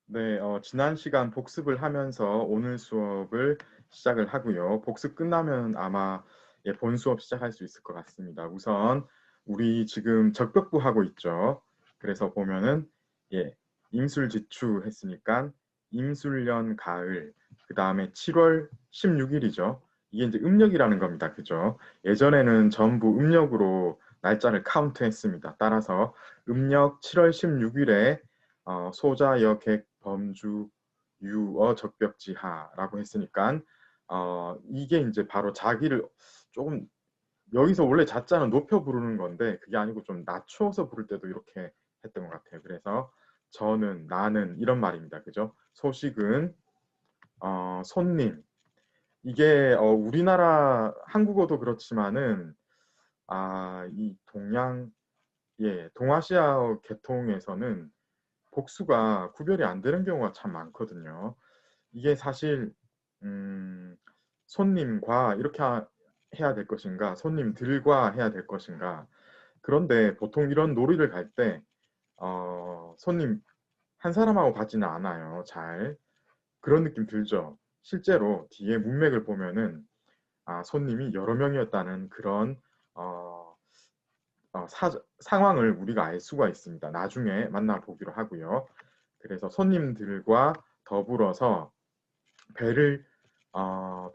네, 지난 시간 복습을 하면서 오늘 수업을 시작을 하고요. 복습 끝나면 아마 본 수업 시작할 수 있을 것 같습니다. 우선 우리 지금 적벽부 하고 있죠. 그래서 보면은 임술지추 했으니까 임술년 가을, 그 다음에 7월 16일이죠. 이게 이제 음력이라는 겁니다. 그죠? 예전에는 전부 음력으로 날짜를 카운트했습니다. 따라서 음력 7월 16일에 소자, 여, 객, 범주, 유어, 적벽지하라고 했으니까 이게 이제 바로 자기를 조금 여기서 원래 자자는 높여 부르는 건데 그게 아니고 좀 낮추어서 부를 때도 이렇게 했던 것 같아요. 그래서 저는, 나는 이런 말입니다. 그죠? 소식은 손님. 이게 우리나라 한국어도 그렇지만은 이 동아시아 계통에서는 복수가 구별이 안 되는 경우가 참 많거든요. 이게 사실 음, 손님과 이렇게 해야 될 것인가, 손님들과 해야 될 것인가. 그런데 보통 이런 놀이를 갈 때 손님 한 사람하고 가지는 않아요. 잘 그런 느낌 들죠. 실제로 뒤에 문맥을 보면은 손님이 여러 명이었다는 그런 어, 상황을 우리가 알 수가 있습니다. 나중에 만나보기로 하고요. 그래서 손님들과 더불어서 배를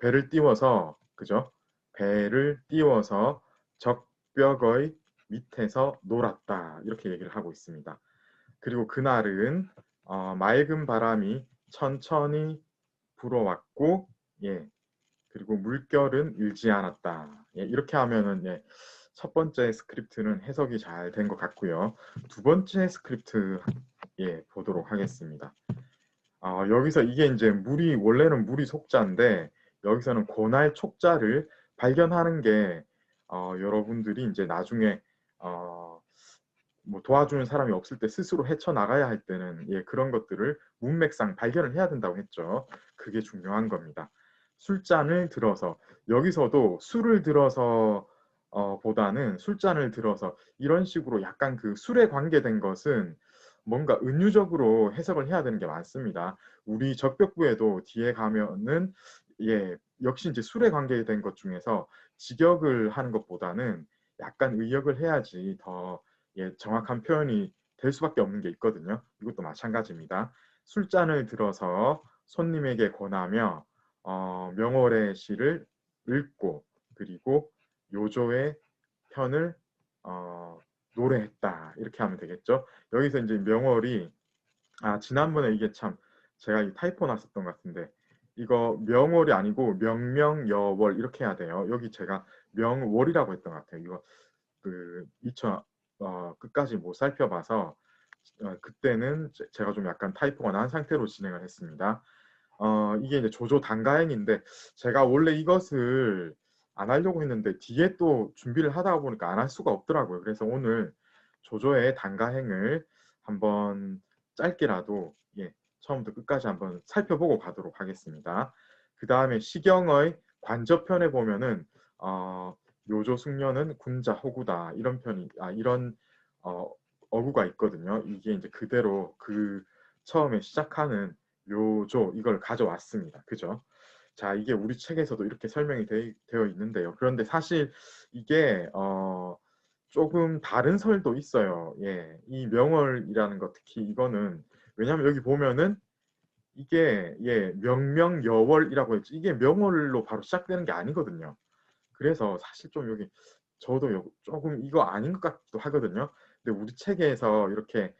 배를 띄워서 그죠? 배를 띄워서 적벽의 밑에서 놀았다 이렇게 얘기를 하고 있습니다. 그리고 그날은 맑은 바람이 천천히 불어왔고 그리고 물결은 일지 않았다. 이렇게 하면은 첫 번째 스크립트는 해석이 잘 된 것 같고요. 두 번째 스크립트 보도록 하겠습니다. 여기서 이게 이제 물이 원래는 물이 속자인데 여기서는 고날 촉자를 발견하는 게 여러분들이 이제 나중에 어, 뭐 도와주는 사람이 없을 때 스스로 헤쳐나가야 할 때는 그런 것들을 문맥상 발견을 해야 된다고 했죠. 그게 중요한 겁니다. 술잔을 들어서 여기서도 술을 들어서 보다는 술잔을 들어서 이런 식으로 약간 그 술에 관계된 것은 뭔가 은유적으로 해석을 해야 되는 게 많습니다. 우리 적벽부에도 뒤에 가면은 역시 이제 술에 관계된 것 중에서 직역을 하는 것보다는 약간 의역을 해야지 더 정확한 표현이 될 수밖에 없는 게 있거든요. 이것도 마찬가지입니다. 술잔을 들어서 손님에게 권하며 명월의 시를 읽고 그리고 요조의 편을 어, 노래했다 이렇게 하면 되겠죠. 여기서 이제 명월이 지난번에 이게 참 제가 이 타이포 났었던 것 같은데 이거 명월이 아니고 명명여월 이렇게 해야 돼요. 여기 제가 명월이라고 했던 것 같아요. 이거 그 2000 끝까지 못 살펴봐서 그때는 제가 좀 약간 타이포가 난 상태로 진행을 했습니다. 이게 이제 조조 단가행인데 제가 원래 이것을 안 하려고 했는데 뒤에 또 준비를 하다 보니까 안 할 수가 없더라고요. 그래서 오늘 조조의 단가행을 한번 짧게라도 처음부터 끝까지 한번 살펴보고 가도록 하겠습니다. 그 다음에 시경의 관저편에 보면은 요조 숙녀는 군자 호구다 이런 편이 이런 어, 어구가 있거든요. 이게 이제 그대로 그 처음에 시작하는 요조 이걸 가져왔습니다. 그죠? 자, 이게 우리 책에서도 이렇게 설명이 되어 있는데요. 그런데 사실 이게 조금 다른 설도 있어요. 이 명월이라는 것 특히 이거는 왜냐하면 여기 보면은 이게 명명여월이라고 했죠. 이게 명월로 바로 시작되는 게 아니거든요. 그래서 사실 좀 여기 저도 조금 이거 아닌 것 같기도 하거든요. 근데 우리 책에서 이렇게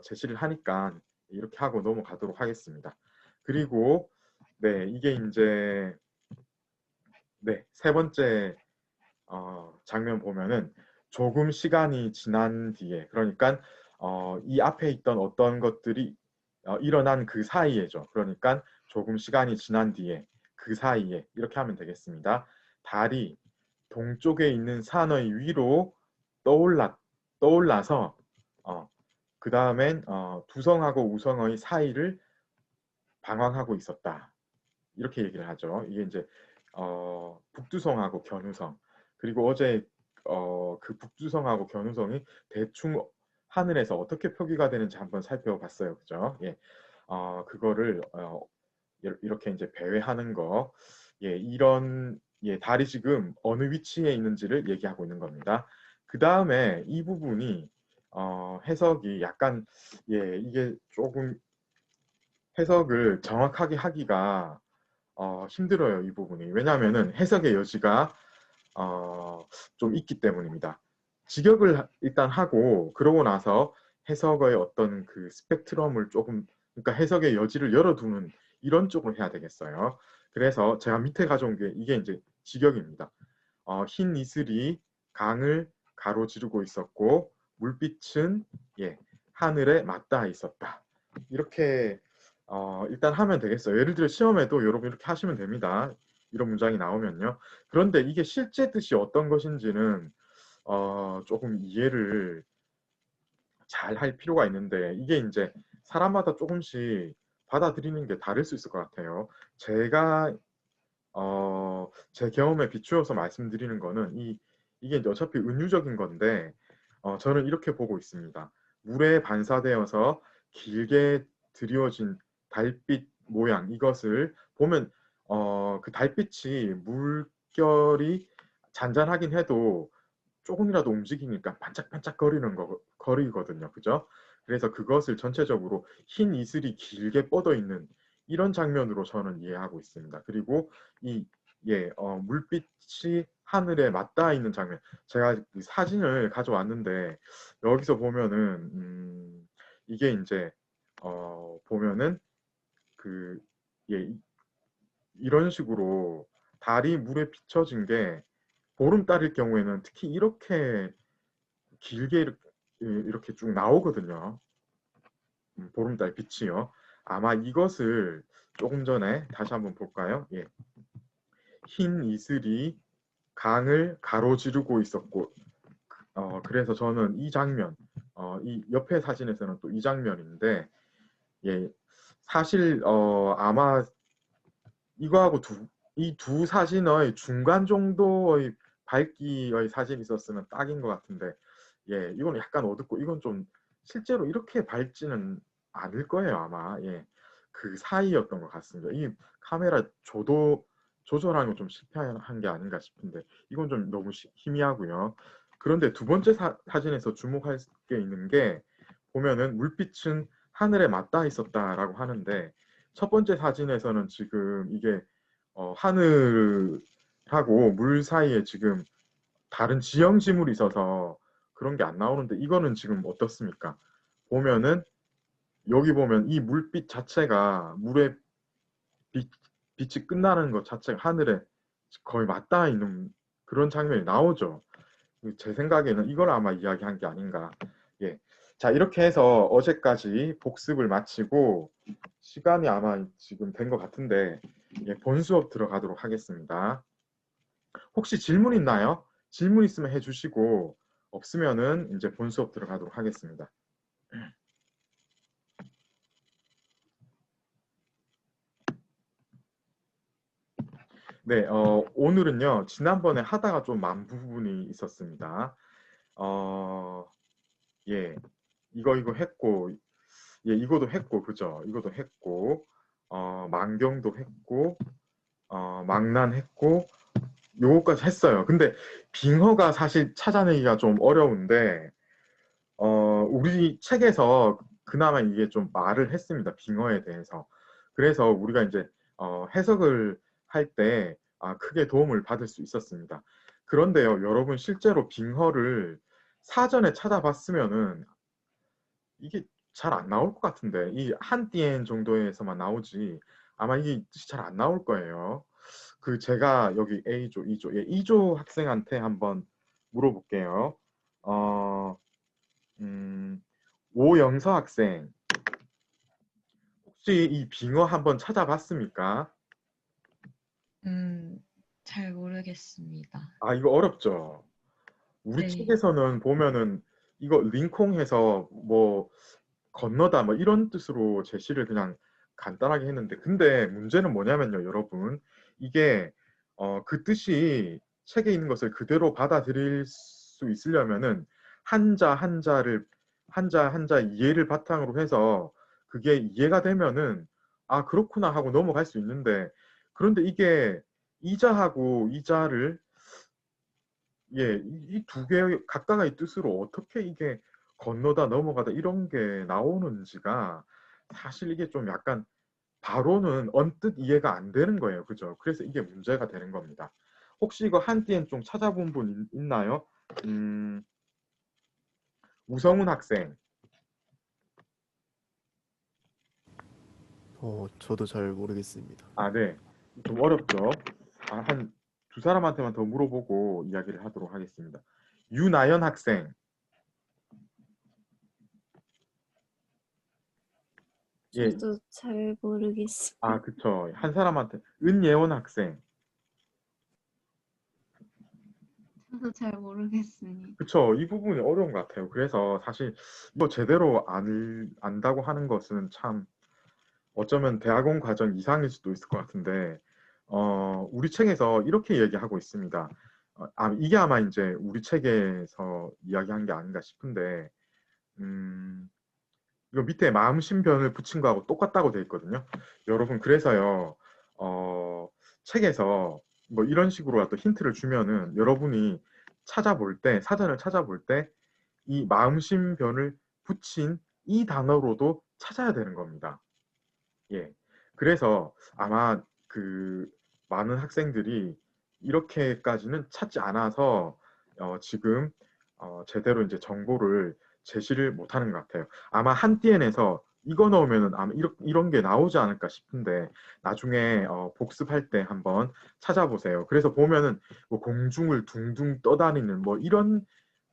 제시를 하니까 이렇게 하고 넘어가도록 하겠습니다. 그리고 이게 이제 세 번째 장면 보면은 조금 시간이 지난 뒤에 그러니까 이 앞에 있던 어떤 것들이 일어난 그 사이에죠. 그러니까 조금 시간이 지난 뒤에 그 사이에 이렇게 하면 되겠습니다. 달이 동쪽에 있는 산의 위로 떠올라서 그 다음엔 두성하고 우성의 사이를 방황하고 있었다. 이렇게 얘기를 하죠. 이게 이제 북두성하고 견우성 그리고 어제 그 북두성하고 견우성이 대충 하늘에서 어떻게 표기가 되는지 한번 살펴봤어요. 그죠? 그거를 이렇게 이제 배회하는 거, 예, 이런 예, 달이 지금 어느 위치에 있는지를 얘기하고 있는 겁니다. 그 다음에 이 부분이 해석이 약간 예, 이게 조금 해석을 정확하게 하기가 힘들어요, 이 부분이. 왜냐하면은 해석의 여지가 좀 있기 때문입니다. 직역을 일단 하고 그러고 나서 해석의 어떤 그 스펙트럼을 조금 그러니까 해석의 여지를 열어두는 이런 쪽으로 해야 되겠어요. 그래서 제가 밑에 가져온 게 이게 이제 직역입니다. 흰 이슬이 강을 가로지르고 있었고 물빛은 예, 하늘에 맞닿아 있었다. 이렇게 일단 하면 되겠어요. 예를 들어 시험에도 여러분 이렇게 하시면 됩니다. 이런 문장이 나오면요. 그런데 이게 실제 뜻이 어떤 것인지는 조금 이해를 잘 할 필요가 있는데 이게 이제 사람마다 조금씩 받아들이는 게 다를 수 있을 것 같아요. 제가 제 경험에 비추어서 말씀드리는 거는 이게 이제 어차피 은유적인 건데 저는 이렇게 보고 있습니다. 물에 반사되어서 길게 드리워진 달빛 모양 이것을 보면 그 달빛이 물결이 잔잔하긴 해도 조금이라도 움직이니까 반짝반짝 거리거든요. 그죠? 그래서 그것을 전체적으로 흰 이슬이 길게 뻗어 있는 이런 장면으로 저는 이해하고 있습니다. 그리고 이 물빛이 하늘에 맞닿아 있는 장면. 제가 사진을 가져왔는데 여기서 보면은 이게 이제 보면은 그 예, 이런 식으로 달이 물에 비춰진 게 보름달일 경우에는 특히 이렇게 길게 이렇게 쭉 나오거든요. 보름달 빛이요. 아마 이것을 조금 전에 다시 한번 볼까요? 예. 흰 이슬이 강을 가로지르고 있었고 그래서 저는 이 장면 이 옆에 사진에서는 또 이 장면인데 예, 사실 아마 이거하고 이 두 사진의 중간 정도의 밝기의 사진이 있었으면 딱인 것 같은데 예, 이건 약간 어둡고 이건 좀 실제로 이렇게 밝지는 않을 거예요 아마 예, 그 사이였던 것 같습니다. 이 카메라 조절하는 거 좀 실패한 게 아닌가 싶은데 이건 좀 너무 희미하고요. 그런데 두 번째 사진에서 주목할 게 있는 게 보면은 물빛은 하늘에 맞닿아 있었다라고 하는데 첫 번째 사진에서는 지금 이게 하늘하고 물 사이에 지금 다른 지형 지물이 있어서 그런 게 안 나오는데 이거는 지금 어떻습니까? 보면은 여기 보면 이 물빛 자체가 물의 빛, 빛이 끝나는 것 자체가 하늘에 거의 맞닿아 있는 그런 장면이 나오죠. 제 생각에는 이걸 아마 이야기한 게 아닌가. 예. 자, 이렇게 해서 어제까지 복습을 마치고 시간이 아마 지금 된 것 같은데 예, 본 수업 들어가도록 하겠습니다. 혹시 질문 있나요? 질문 있으면 해주시고 없으면은 이제 본 수업 들어가도록 하겠습니다. 네, 오늘은요 지난번에 하다가 좀 만 부분이 있었습니다. 예, 이거 했고, 예, 이거도 했고, 그죠? 이거도 했고, 만경도 했고, 망난했고, 요거까지 했어요. 근데 빙어가 사실 찾아내기가 좀 어려운데, 우리 책에서 그나마 이게 좀 말을 했습니다. 빙어에 대해서. 그래서 우리가 이제 해석을 할 때 크게 도움을 받을 수 있었습니다. 그런데요, 여러분 실제로 빙어를 사전에 찾아봤으면은 이게 잘 안 나올 것 같은데 이 한띠엔 정도에서만 나오지 아마 이게 잘 안 나올 거예요. 그 제가 여기 A조, E조, 예, E조 학생한테 한번 물어볼게요. 어, 음, 오영서 학생, 혹시 이 빙어 한번 찾아봤습니까? 잘 모르겠습니다. 이거 어렵죠. 우리 네. 책에서는 보면은 이거 링콩해서 뭐 건너다 뭐 이런 뜻으로 제시를 그냥 간단하게 했는데 근데 문제는 뭐냐면요, 여러분. 이게 그 뜻이 책에 있는 것을 그대로 받아들일 수 있으려면은 한자 한자 이해를 바탕으로 해서 그게 이해가 되면은 아 그렇구나 하고 넘어갈 수 있는데 그런데 이게 이자하고 이자를 이 두 개의 각각의 뜻으로 어떻게 이게 건너다 넘어가다 이런 게 나오는지가 사실 이게 좀 약간 바로는 언뜻 이해가 안 되는 거예요. 그죠? 그래서 이게 문제가 되는 겁니다. 혹시 이거 한띠엔 좀 찾아본 분 있나요? 우성훈 학생. 저도 잘 모르겠습니다. 아, 네. 좀 어렵죠? 아, 한 두 사람한테만 더 물어보고 이야기를 하도록 하겠습니다. 유나연 학생. 예, 저도 잘 모르겠습니다. 아, 그쵸. 한 사람한테. 은예원 학생. 저도 잘 모르겠습니다. 그쵸. 이 부분이 어려운 것 같아요. 그래서 사실 이거 제대로 안다고 하는 것은 참 어쩌면 대학원 과정 이상일 수도 있을 것 같은데, 우리 책에서 이렇게 얘기하고 있습니다. 이게 아마 이제 우리 책에서 이야기한 게 아닌가 싶은데, 이거 밑에 마음신변을 붙인 거하고 똑같다고 돼 있거든요. 여러분, 그래서요, 책에서 뭐 이런 식으로 또 힌트를 주면은 여러분이 찾아볼 때, 사전을 찾아볼 때, 이 마음신변을 붙인 이 단어로도 찾아야 되는 겁니다. 예. 그래서 아마 그 많은 학생들이 이렇게까지는 찾지 않아서 지금 제대로 이제 정보를 제시를 못하는 것 같아요. 아마 한띠엔에서 이거 넣으면은 아마 이런 게 나오지 않을까 싶은데 나중에 복습할 때 한번 찾아보세요. 그래서 보면은 뭐 공중을 둥둥 떠다니는 뭐 이런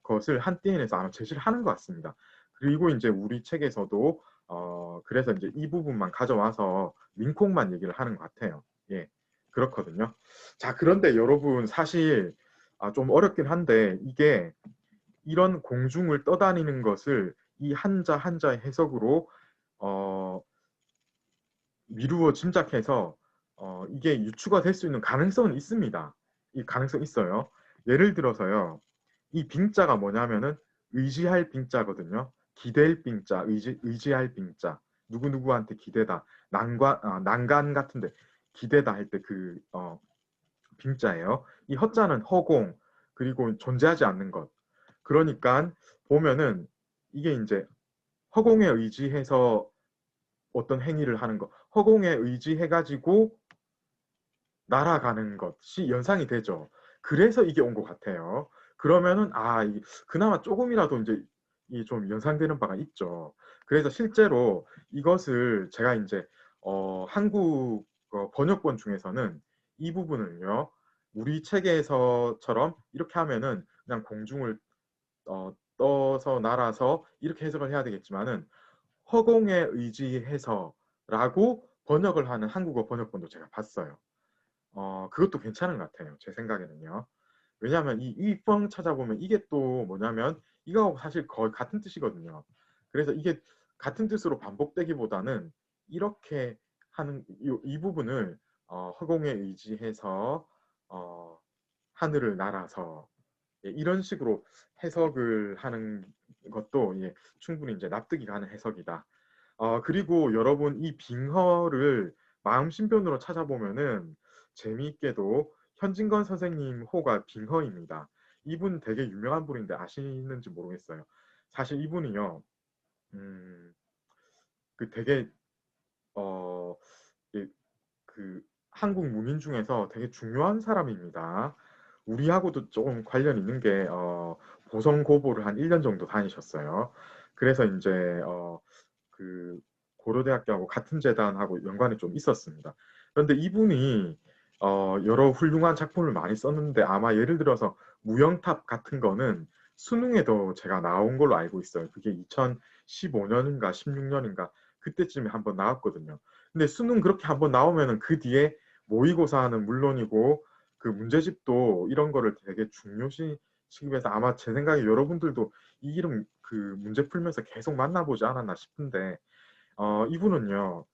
것을 한띠엔에서 아마 제시를 하는 것 같습니다. 그리고 이제 우리 책에서도 그래서 이제 이 부분만 가져와서 링콩만 얘기를 하는 것 같아요. 예, 그렇거든요. 자, 그런데 여러분 사실 좀 어렵긴 한데 이게 이런 공중을 떠다니는 것을 이 한자 한자의 해석으로 미루어 짐작해서 이게 유추가 될 수 있는 가능성은 있습니다. 이 가능성 있어요. 예를 들어서요. 이 빙자가 뭐냐면은 의지할 빙자거든요. 기댈 빙자, 의지할 빙자. 누구누구한테 기대다. 난간 같은데 기대다 할 때 그 빙자예요. 이 허자는 허공, 그리고 존재하지 않는 것. 그러니까 보면은 이게 이제 허공에 의지해서 어떤 행위를 하는 것, 허공에 의지해가지고 날아가는 것이 연상이 되죠. 그래서 이게 온 것 같아요. 그러면은 그나마 조금이라도 이제 이 좀 연상되는 바가 있죠. 그래서 실제로 이것을 제가 이제 한국 번역본 중에서는 이 부분을요, 우리 책에서처럼 이렇게 하면은 그냥 공중을 떠서 날아서 이렇게 해석을 해야 되겠지만은 허공에 의지해서라고 번역을 하는 한국어 번역본도 제가 봤어요. 그것도 괜찮은 것 같아요. 제 생각에는요. 왜냐하면 이 위펑 찾아보면 이게 또 뭐냐면 이거하고 사실 거의 같은 뜻이거든요. 그래서 이게 같은 뜻으로 반복되기보다는 이렇게 하는 이 부분을 허공에 의지해서 하늘을 날아서 이런 식으로 해석을 하는 것도 충분히 이제 납득이 가는 해석이다. 그리고 여러분 이 빙허를 마음신변으로 찾아보면은 재미있게도 현진건 선생님 호가 빙허입니다. 이분 되게 유명한 분인데 아시는지 모르겠어요. 사실 이분이요, 그 되게 어, 예, 그 한국 문인 중에서 되게 중요한 사람입니다. 우리하고도 조금 관련 있는 게 보성고보를 한 1년 정도 다니셨어요. 그래서 이제 그 고려대학교하고 같은 재단하고 연관이 좀 있었습니다. 그런데 이분이 여러 훌륭한 작품을 많이 썼는데 아마 예를 들어서 무영탑 같은 거는 수능에도 제가 나온 걸로 알고 있어요. 그게 2015년인가 16년인가 그때쯤에 한번 나왔거든요. 근데 수능 그렇게 한번 나오면은 그 뒤에 모의고사는 물론이고 그 문제집도 이런 거를 되게 중요시 취급해서 아마 제 생각에 여러분들도 이 이름 그 문제 풀면서 계속 만나보지 않았나 싶은데 이분은요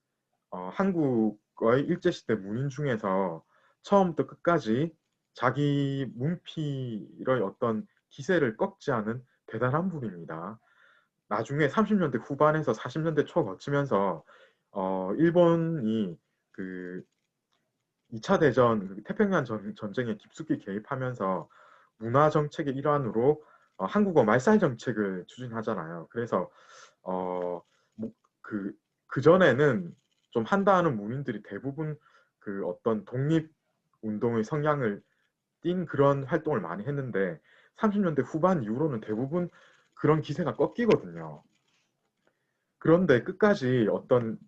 한국의 일제시대 문인 중에서 처음부터 끝까지 자기 문필의 어떤 기세를 꺾지 않은 대단한 분입니다. 나중에 30년대 후반에서 40년대 초 거치면서 일본이 그 2차 대전 태평양 전쟁에 깊숙이 개입하면서 문화 정책의 일환으로 한국어 말살 정책을 추진하잖아요. 그래서 뭐, 그 전에는 좀 한다는 문인들이 대부분 그 어떤 독립 운동의 성향을 띈 그런 활동을 많이 했는데 30년대 후반 이후로는 대부분 그런 기세가 꺾이거든요. 그런데 끝까지 어떤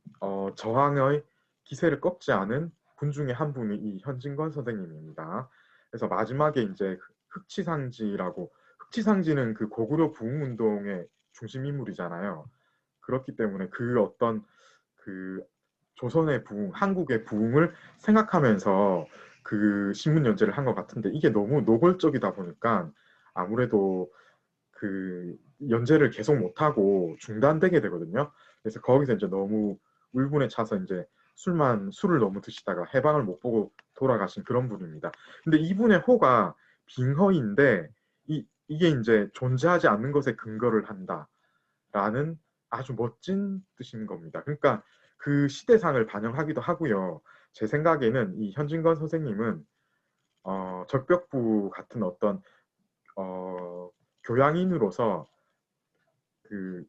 저항의 기세를 꺾지 않은 분 중에 한 분이 이 현진건 선생님입니다. 그래서 마지막에 이제 흑치상지라고, 흑치상지는 그 고구려 부흥운동의 중심 인물이잖아요. 그렇기 때문에 그 어떤 그 조선의 부흥, 한국의 부흥을 생각하면서 그 신문 연재를 한 것 같은데 이게 너무 노골적이다 보니까 아무래도 그 연재를 계속 못하고 중단되게 되거든요. 그래서 거기서 이제 너무 울분에 차서 이제 술을 너무 드시다가 해방을 못 보고 돌아가신 그런 분입니다. 근데 이분의 호가 빙허인데 이게 이제 존재하지 않는 것에 근거를 한다라는 아주 멋진 뜻인 겁니다. 그러니까 그 시대상을 반영하기도 하고요. 제 생각에는 이 현진건 선생님은 적벽부 같은 어떤 교양인으로서 그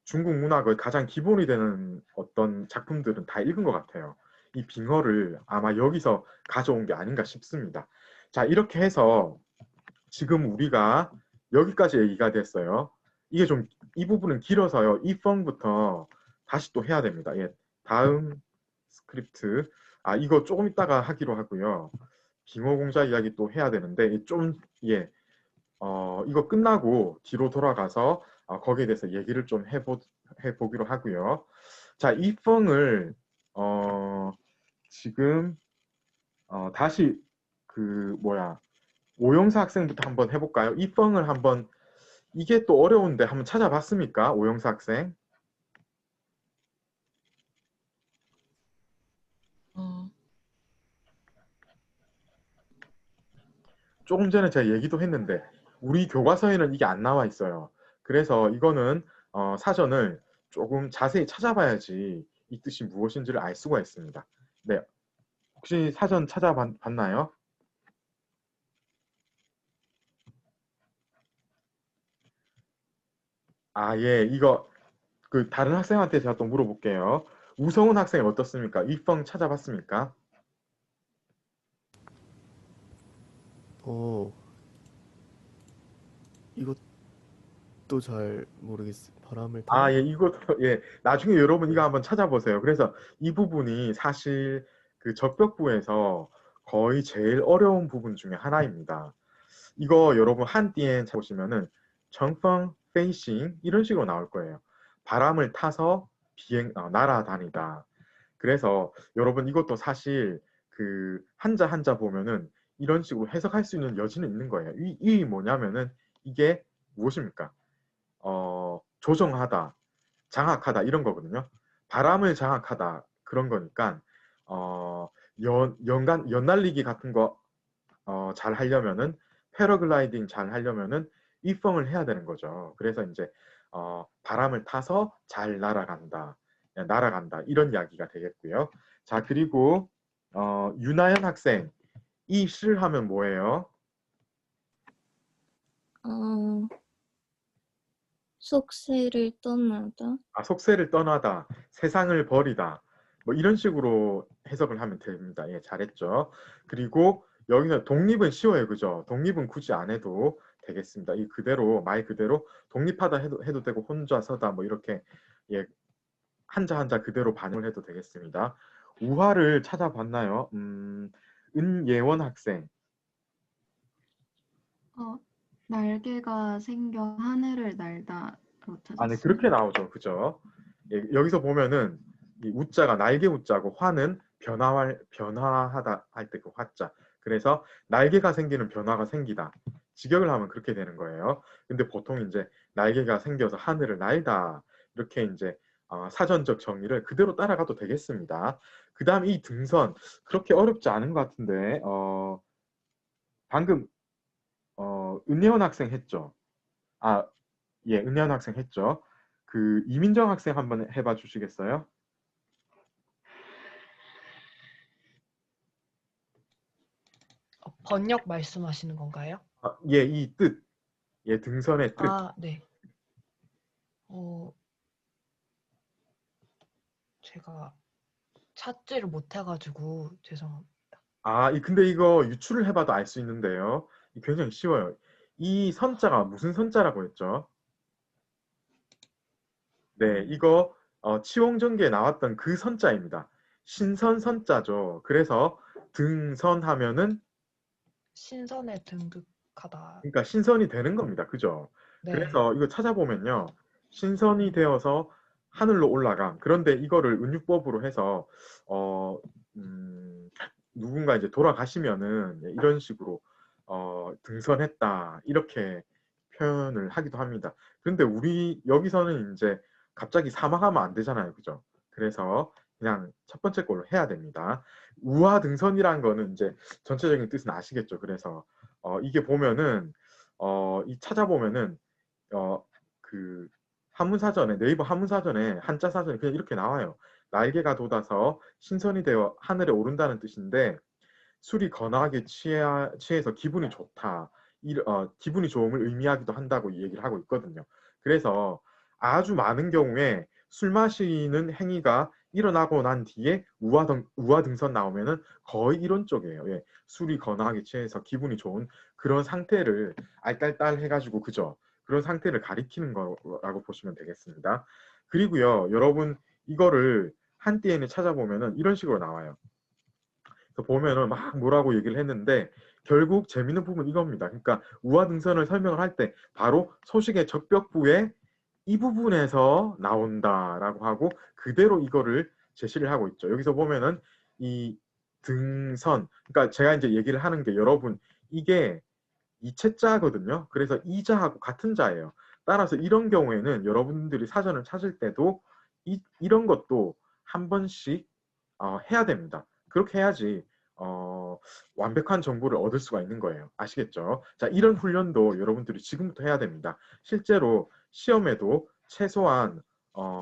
중국 문학의 가장 기본이 되는 어떤 작품들은 다 읽은 것 같아요. 이 빙어를 아마 여기서 가져온 게 아닌가 싶습니다. 자, 이렇게 해서 지금 우리가 여기까지 얘기가 됐어요. 이게 좀 이 부분은 길어서요. 이 펑부터 다시 또 해야 됩니다. 예, 다음 스크립트. 이거 조금 이따가 하기로 하고요. 빙어 공자 이야기 또 해야 되는데 좀 예, 이거 끝나고 뒤로 돌아가서 거기에 대해서 얘기를 좀 해보기로 하고요. 자, 이 펑을 지금 다시 그 뭐야 오영사 학생부터 한번 해볼까요? 이 펑을 한번 이게 또 어려운데 한번 찾아봤습니까? 오영사 학생? 조금 전에 제가 얘기도 했는데 우리 교과서에는 이게 안 나와 있어요. 그래서 이거는 사전을 조금 자세히 찾아봐야지 이 뜻이 무엇인지를 알 수가 있습니다. 네, 혹시 사전 찾아봤나요? 예, 이거 그 다른 학생한테 제가 또 물어볼게요. 우성훈 학생 어떻습니까? 이펑 찾아봤습니까? 어, 이것도 잘 모르겠어요. 바람을 타다? 예, 이것도 예, 나중에 여러분 이거 한번 찾아보세요. 그래서 이 부분이 사실 그 적벽부에서 거의 제일 어려운 부분 중에 하나입니다. 이거 여러분 한띠엔 보시면은 정펑 페이싱 이런 식으로 나올 거예요. 바람을 타서 날아다니다. 그래서 여러분 이것도 사실 그 한자 한자 보면은 이런 식으로 해석할 수 있는 여지는 있는 거예요. 이 뭐냐면은 이게 무엇입니까? 조정하다, 장악하다 이런 거거든요. 바람을 장악하다 그런 거니까 연날리기 같은 거 잘 하려면은 패러글라이딩 잘 하려면은 입성을 해야 되는 거죠. 그래서 이제 바람을 타서 잘 날아간다 이런 이야기가 되겠고요. 자, 그리고 윤하연 학생 이 실 하면 뭐예요? 어, 속세를 떠나다. 속세를 떠나다, 세상을 버리다 뭐 이런 식으로 해석을 하면 됩니다. 예, 잘했죠. 그리고 여기는 독립은 쉬워요, 그죠? 독립은 굳이 안 해도 되겠습니다. 이 그대로 말 그대로 독립하다 해도 되고 혼자 서다 뭐 이렇게 예, 한자 한자 그대로 반영을 해도 되겠습니다. 우화를 찾아봤나요? 은예원 학생. 날개가 생겨 하늘을 날다로 네, 그렇게 찾았습니다. 나오죠, 그죠? 예, 여기서 보면은 이 우자가 날개 우자고 화는 변화하다 할 때 그 화자. 그래서 날개가 생기는 변화가 생기다. 직역을 하면 그렇게 되는 거예요. 근데 보통 이제 날개가 생겨서 하늘을 날다 이렇게 이제 사전적 정의를 그대로 따라가도 되겠습니다. 그다음 이 등선 그렇게 어렵지 않은 것 같은데 방금 은혜원 학생 했죠? 예, 은혜원 학생 했죠? 그 이민정 학생 한번 해봐 주시겠어요? 번역 말씀하시는 건가요? 예, 이 뜻. 예, 등선의 뜻. 아, 네. 제가 찾지를 못해가지고 죄송합니다. 근데 이거 유추를 해봐도 알 수 있는데요. 굉장히 쉬워요. 이 선자가 무슨 선자라고 했죠? 네, 이거 치홍전기에 나왔던 그 선자입니다. 신선 선자죠. 그래서 등선하면은 신선에 등극하다. 그러니까 신선이 되는 겁니다. 그죠? 네. 그래서 이거 찾아보면요. 신선이 되어서 하늘로 올라감. 그런데 이거를 은유법으로 해서 어, 누군가 이제 돌아가시면은 이런 식으로 등선했다. 이렇게 표현을 하기도 합니다. 그런데 우리 여기서는 이제 갑자기 사망하면 안 되잖아요. 그죠? 그래서 그냥 첫 번째 걸로 해야 됩니다. 우화 등선이라는 거는 이제 전체적인 뜻은 아시겠죠? 그래서 이게 보면은 이 찾아보면은 그 한문사전에 네이버 한문사전에 한자 사전에 그냥 이렇게 나와요. 날개가 돋아서 신선이 되어 하늘에 오른다는 뜻인데 술이 거나하게 취해서 기분이 좋다. 기분이 좋음을 의미하기도 한다고 얘기를 하고 있거든요. 그래서 아주 많은 경우에 술 마시는 행위가 일어나고 난 뒤에 우화등선 나오면은 거의 이런 쪽이에요. 예, 술이 거나하게 취해서 기분이 좋은 그런 상태를 알딸딸 해가지고 그죠? 그런 상태를 가리키는 거라고 보시면 되겠습니다. 그리고요, 여러분 이거를 한띠에는 찾아보면은 이런 식으로 나와요. 보면은 막 뭐라고 얘기를 했는데 결국 재밌는 부분 이겁니다. 그러니까 우화등선을 설명을 할 때 바로 소식의 적벽부에 이 부분에서 나온다라고 하고 그대로 이거를 제시를 하고 있죠. 여기서 보면은 이 등선, 그러니까 제가 이제 얘기를 하는 게 여러분 이게 이체자거든요. 그래서 이자하고 같은 자예요. 따라서 이런 경우에는 여러분들이 사전을 찾을 때도 이런 것도 한 번씩 해야 됩니다. 그렇게 해야지 완벽한 정보를 얻을 수가 있는 거예요. 아시겠죠? 자, 이런 훈련도 여러분들이 지금부터 해야 됩니다. 실제로 시험에도 최소한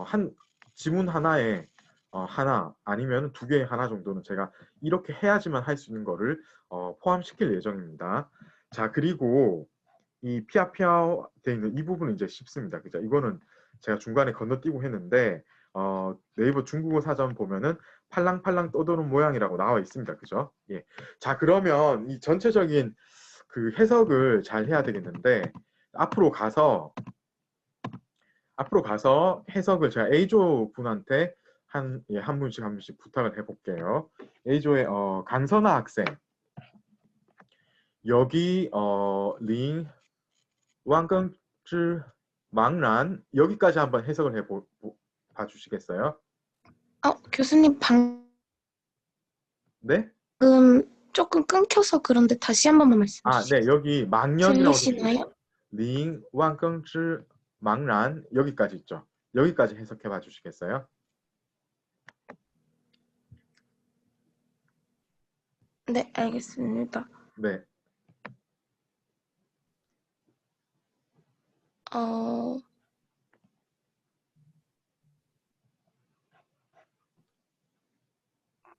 한 지문 하나에 하나 아니면 두 개의 하나 정도는 제가 이렇게 해야지만 할 수 있는 거를 포함시킬 예정입니다. 자, 그리고 이 피아피아 돼 있는 이 부분은 이제 쉽습니다. 그죠? 이거는 제가 중간에 건너뛰고 했는데 네이버 중국어 사전 보면은 팔랑팔랑 떠도는 모양이라고 나와 있습니다. 그죠? 예. 자, 그러면 이 전체적인 그 해석을 잘 해야 되겠는데 앞으로 가서 해석을 제가 A조 분한테 한 분씩 한 분씩 부탁을 해볼게요. A조의 강선아 학생 여기 링 완경즈 망란 여기까지 한번 해석을 봐 주시겠어요? 교수님 방금 네? 조금 끊겨서 그런데 다시 한 번만 말씀해 주시겠어요? 네. 여기 망년이라고 들리시나요? 링 완경즈 망란 여기까지 있죠. 여기까지 해석해 봐 주시겠어요? 네, 알겠습니다. 네.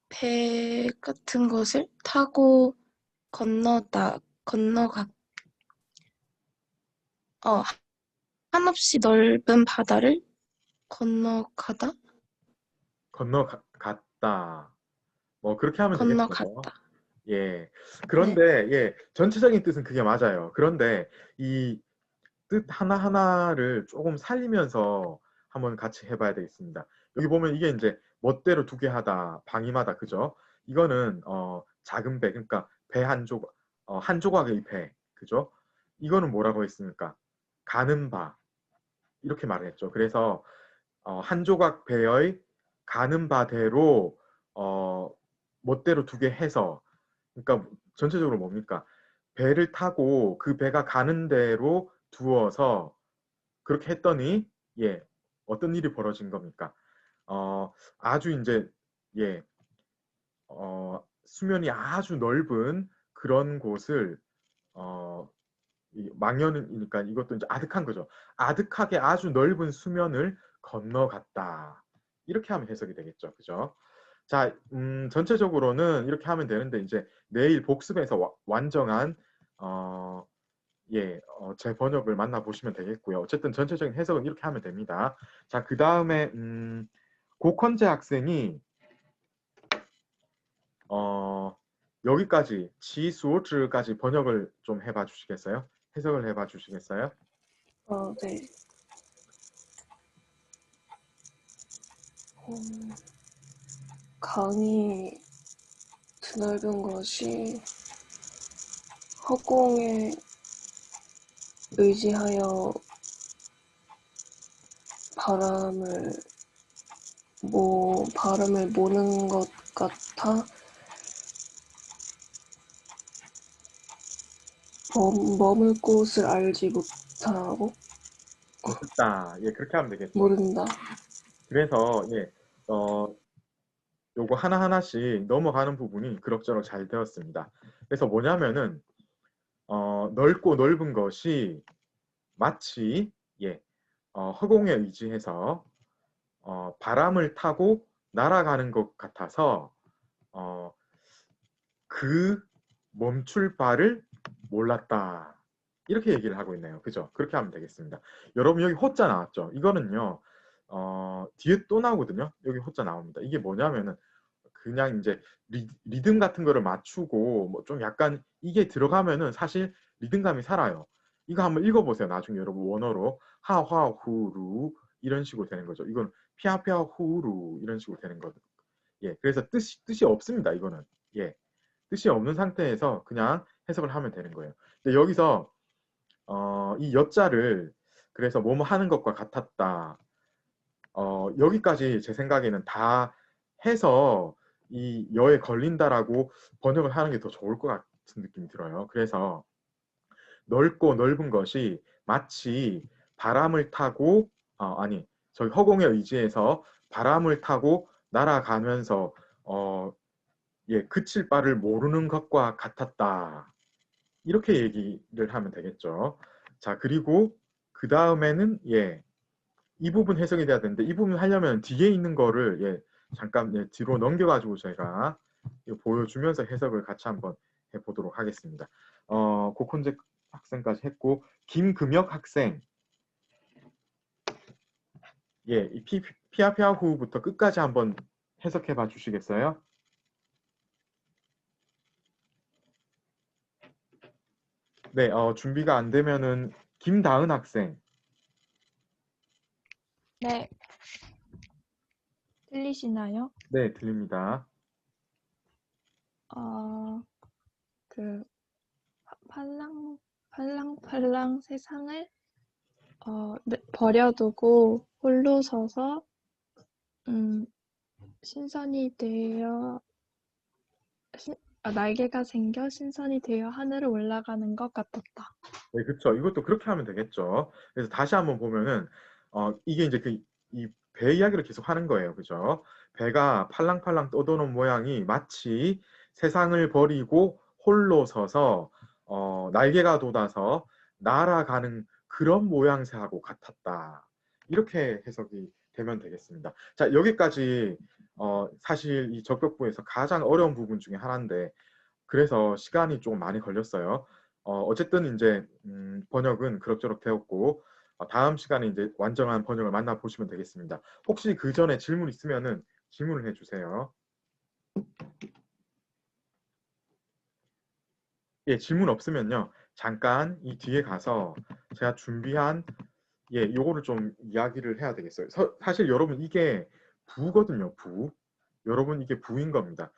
배 같은 것을 타고 한없이 넓은 바다를 건너가다? 건너갔다. 뭐 그렇게 하면 되겠죠. 건너갔다. 예. 그런데 예, 전체적인 뜻은 그게 맞아요. 그런데 이 뜻 하나하나를 조금 살리면서 한번 같이 해봐야 되겠습니다. 여기 보면 이게 이제 멋대로 두게 하다, 방임하다, 그죠? 이거는 작은 배, 그러니까 배 한 조각, 한 조각의 배, 그죠? 이거는 뭐라고 했습니까? 가는 바 이렇게 말을 했죠. 그래서 한 조각 배의 가는 바대로 멋대로 두게 해서, 그러니까 전체적으로 뭡니까? 배를 타고 그 배가 가는 대로 두어서 그렇게 했더니 예, 어떤 일이 벌어진 겁니까? 아주 이제 예, 수면이 아주 넓은 그런 곳을 이 망연이니까 이것도 이제 아득한 거죠. 아득하게 아주 넓은 수면을 건너갔다. 이렇게 하면 해석이 되겠죠. 그죠? 자, 전체적으로는 이렇게 하면 되는데 이제 내일 복습에서 완정한 제 번역을 만나보시면 되겠고요. 어쨌든 전체적인 해석은 이렇게 하면 됩니다. 자, 그 다음에 고컨재 학생이 여기까지 지수즈까지 번역을 좀 해봐 주시겠어요? 해석을 해봐 주시겠어요? 네. 강이 드넓은 것이 허공에 의지하여 바람을 모는 것 같아 머물 곳을 알지 못하고 됐다. 예, 그렇게 하면 되겠죠. 모른다. 그래서 요거 하나하나씩 넘어가는 부분이 그럭저럭 잘 되었습니다. 그래서 뭐냐면은 넓고 넓은 것이 마치 허공에 의지해서 바람을 타고 날아가는 것 같아서 그 멈출 바를 몰랐다. 이렇게 얘기를 하고 있네요. 그죠? 그렇게 하면 되겠습니다. 여러분 여기 호자 나왔죠? 이거는요. 뒤에 또 나오거든요. 여기 호자 나옵니다. 이게 뭐냐면은 그냥 이제 리듬 같은 거를 맞추고 뭐 좀 약간 이게 들어가면은 사실 리듬감이 살아요. 이거 한번 읽어보세요. 나중에 여러분 원어로 하화후루 이런 식으로 되는 거죠. 이건 피아피아후루 이런 식으로 되는 거죠. 예, 그래서 뜻이 없습니다. 이거는 뜻이 없는 상태에서 그냥 해석을 하면 되는 거예요. 근데 여기서 이 여자를 그래서 뭐뭐 하는 것과 같았다. 여기까지 제 생각에는 다 해서 이 여에 걸린다라고 번역을 하는 게 더 좋을 것 같은 느낌이 들어요. 그래서 넓고 넓은 것이 마치 바람을 타고 저희 허공에 의지해서 바람을 타고 날아가면서 그칠 바를 모르는 것과 같았다. 이렇게 얘기를 하면 되겠죠. 자, 그리고 그 다음에는 이 부분 해석이 돼야 되는데 이 부분 하려면 뒤에 있는 거를 잠깐 뒤로 넘겨가지고 제가 보여주면서 해석을 같이 한번 해보도록 하겠습니다. 고콘재 학생까지 했고 김금혁 학생 이 피아피아후부터 끝까지 한번 해석해 봐 주시겠어요? 네, 준비가 안 되면은 김다은 학생. 네. 들리시나요? 네, 들립니다. 그 팔랑팔랑 세상을 버려두고 홀로 서서 신선이 되어 날개가 생겨 신선이 되어 하늘을 올라가는 것 같았다. 네, 그렇죠. 이것도 그렇게 하면 되겠죠. 그래서 다시 한번 보면은 이게 이제 이 배 이야기를 계속 하는 거예요. 그죠? 배가 팔랑팔랑 떠도는 모양이 마치 세상을 버리고 홀로 서서 날개가 돋아서 날아가는 그런 모양새하고 같았다. 이렇게 해석이 되면 되겠습니다. 자, 여기까지 사실 이 적격부에서 가장 어려운 부분 중에 하나인데 그래서 시간이 좀 많이 걸렸어요. 어쨌든 이제 번역은 그럭저럭 되었고 다음 시간에 이제 완전한 번역을 만나보시면 되겠습니다. 혹시 그 전에 질문 있으면은 질문을 해주세요. 예, 질문 없으면요. 잠깐 이 뒤에 가서 제가 준비한 요거를 좀 이야기를 해야 되겠어요. 사실 여러분 이게 부거든요. 부. 여러분 이게 부인 겁니다.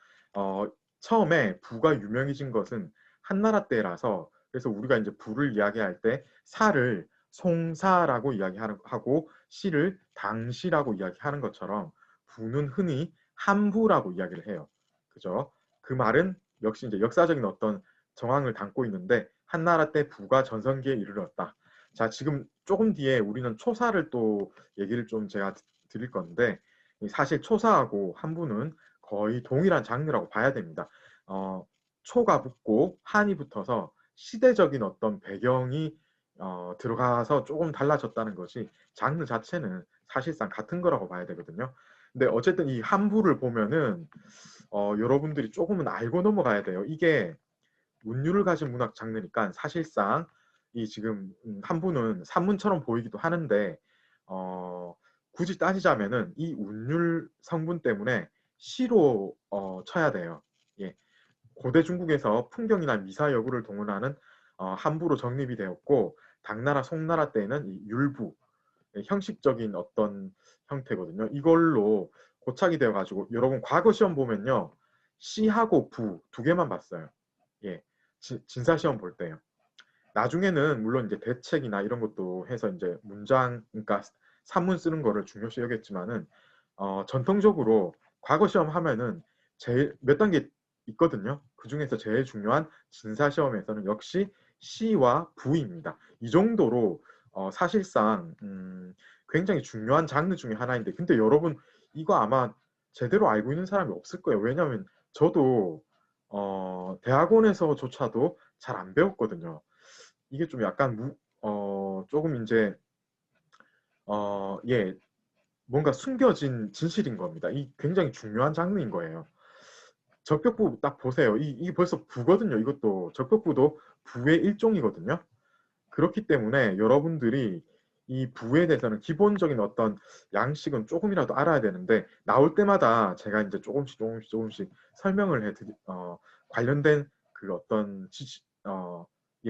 처음에 부가 유명해진 것은 한나라 때라서 그래서 우리가 이제 부를 이야기할 때 사를 송사라고 이야기하고 시를 당시라고 이야기하는 것처럼 부는 흔히 한부라고 이야기를 해요. 그죠? 그 말은 역시 이제 역사적인 어떤 정황을 담고 있는데 한나라 때 부가 전성기에 이르렀다. 자, 지금 조금 뒤에 우리는 초사를 또 얘기를 좀 제가 드릴 건데 사실 초사하고 한부는 거의 동일한 장르라고 봐야 됩니다. 초가 붙고 한이 붙어서 시대적인 어떤 배경이 들어가서 조금 달라졌다는 것이 장르 자체는 사실상 같은 거라고 봐야 되거든요. 근데 어쨌든 이 한부를 보면은 여러분들이 조금은 알고 넘어가야 돼요. 이게 운율을 가진 문학 장르니까 사실상 이 지금 한부는 산문처럼 보이기도 하는데 굳이 따지자면은 이 운율 성분 때문에 시로 쳐야 돼요. 예. 고대 중국에서 풍경이나 미사 여구를 동원하는 한부로 정립이 되었고 당나라 송나라 때에는 이 율부 형식적인 어떤 형태거든요. 이걸로 고착이 되어 가지고 여러분 과거 시험 보면요 시하고 부 두 개만 봤어요. 예, 진사 시험 볼 때요. 나중에는 물론 이제 대책이나 이런 것도 해서 이제 문장 그러니까 산문 쓰는 거를 중요시 여겼지만은 전통적으로 과거 시험 하면은 제일 몇 단계 있거든요. 그 중에서 제일 중요한 진사 시험에서는 역시 시와 부입니다. 이 정도로 사실상 굉장히 중요한 장르 중에 하나인데 근데 여러분 이거 아마 제대로 알고 있는 사람이 없을 거예요. 왜냐하면 저도 대학원에서조차도 잘 안 배웠거든요. 이게 좀 약간 조금 이제 예 뭔가 숨겨진 진실인 겁니다. 이 굉장히 중요한 장르인 거예요. 적벽부 딱 보세요. 이 벌써 부거든요. 이것도 적벽부도 부의 일종이거든요. 그렇기 때문에 여러분들이 이 부에 대해서는 기본적인 어떤 양식은 조금이라도 알아야 되는데 나올 때마다 제가 이제 조금씩 설명을 관련된 그 어떤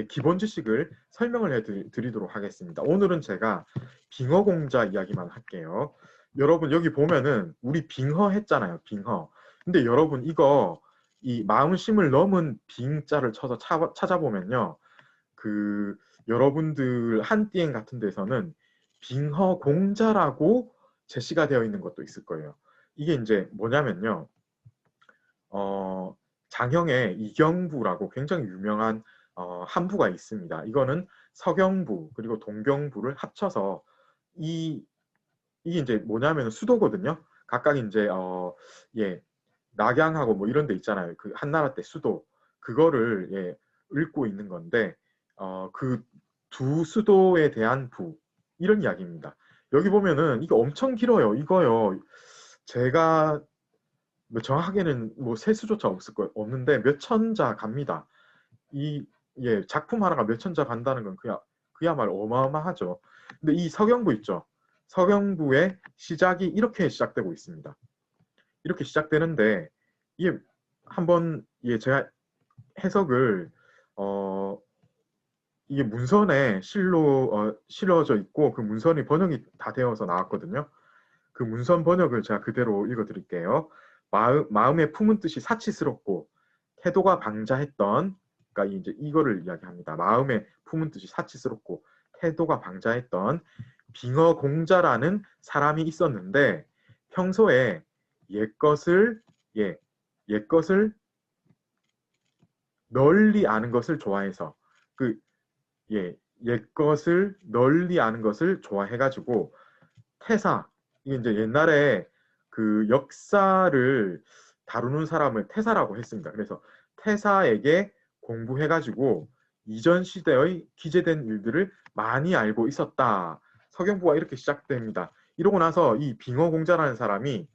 기본 지식을 설명을 해드리도록 하겠습니다. 오늘은 제가 빙어공자 이야기만 할게요. 여러분 여기 보면은 우리 빙허 했잖아요. 빙허. 근데 여러분 이거 이 마음심을 넘은 빙자를 쳐서 찾아보면요. 그 여러분들 한띠행 같은 데서는 빙허공자라고 제시가 되어 있는 것도 있을 거예요. 이게 이제 뭐냐면요. 장형의 이경부라고 굉장히 유명한 한부가 있습니다. 이거는 서경부 그리고 동경부를 합쳐서 이게 이제 뭐냐면 수도거든요. 각각 이제 예 낙양하고 뭐 이런 데 있잖아요. 그 한나라 때 수도 그거를 예 읊고 있는 건데 그 두 수도에 대한 부 이런 이야기입니다. 여기 보면은 이거 엄청 길어요. 이거요. 제가 뭐 정확하게는 뭐 세수조차 없는데 몇 천자 갑니다. 예, 작품 하나가 몇 천자 간다는 건 그야말로 어마어마하죠. 근데 이 서경부 있죠. 서경부의 시작이 이렇게 시작되고 있습니다. 이렇게 시작되는데 이게 한번 예 제가 해석을 이게 문선에 실어져 있고 그 문선이 번역이 다 되어서 나왔거든요. 그 문선 번역을 제가 그대로 읽어드릴게요. 마음에 품은 뜻이 사치스럽고 태도가 방자했던 그러니까 이제 이거를 이야기합니다. 마음에 품은 뜻이 사치스럽고 태도가 방자했던 빙어공자라는 사람이 있었는데 평소에 옛것을 널리 아는 것을 좋아해서 옛것을 널리 아는 것을 좋아해가지고 태사 이게 이제 옛날에 그 역사를 다루는 사람을 태사라고 했습니다. 그래서 태사에게 공부해가지고 이전 시대의 기재된 일들을 많이 알고 있었다. 서경부가 이렇게 시작됩니다. 이러고 나서 이 빙어공자라는 사람이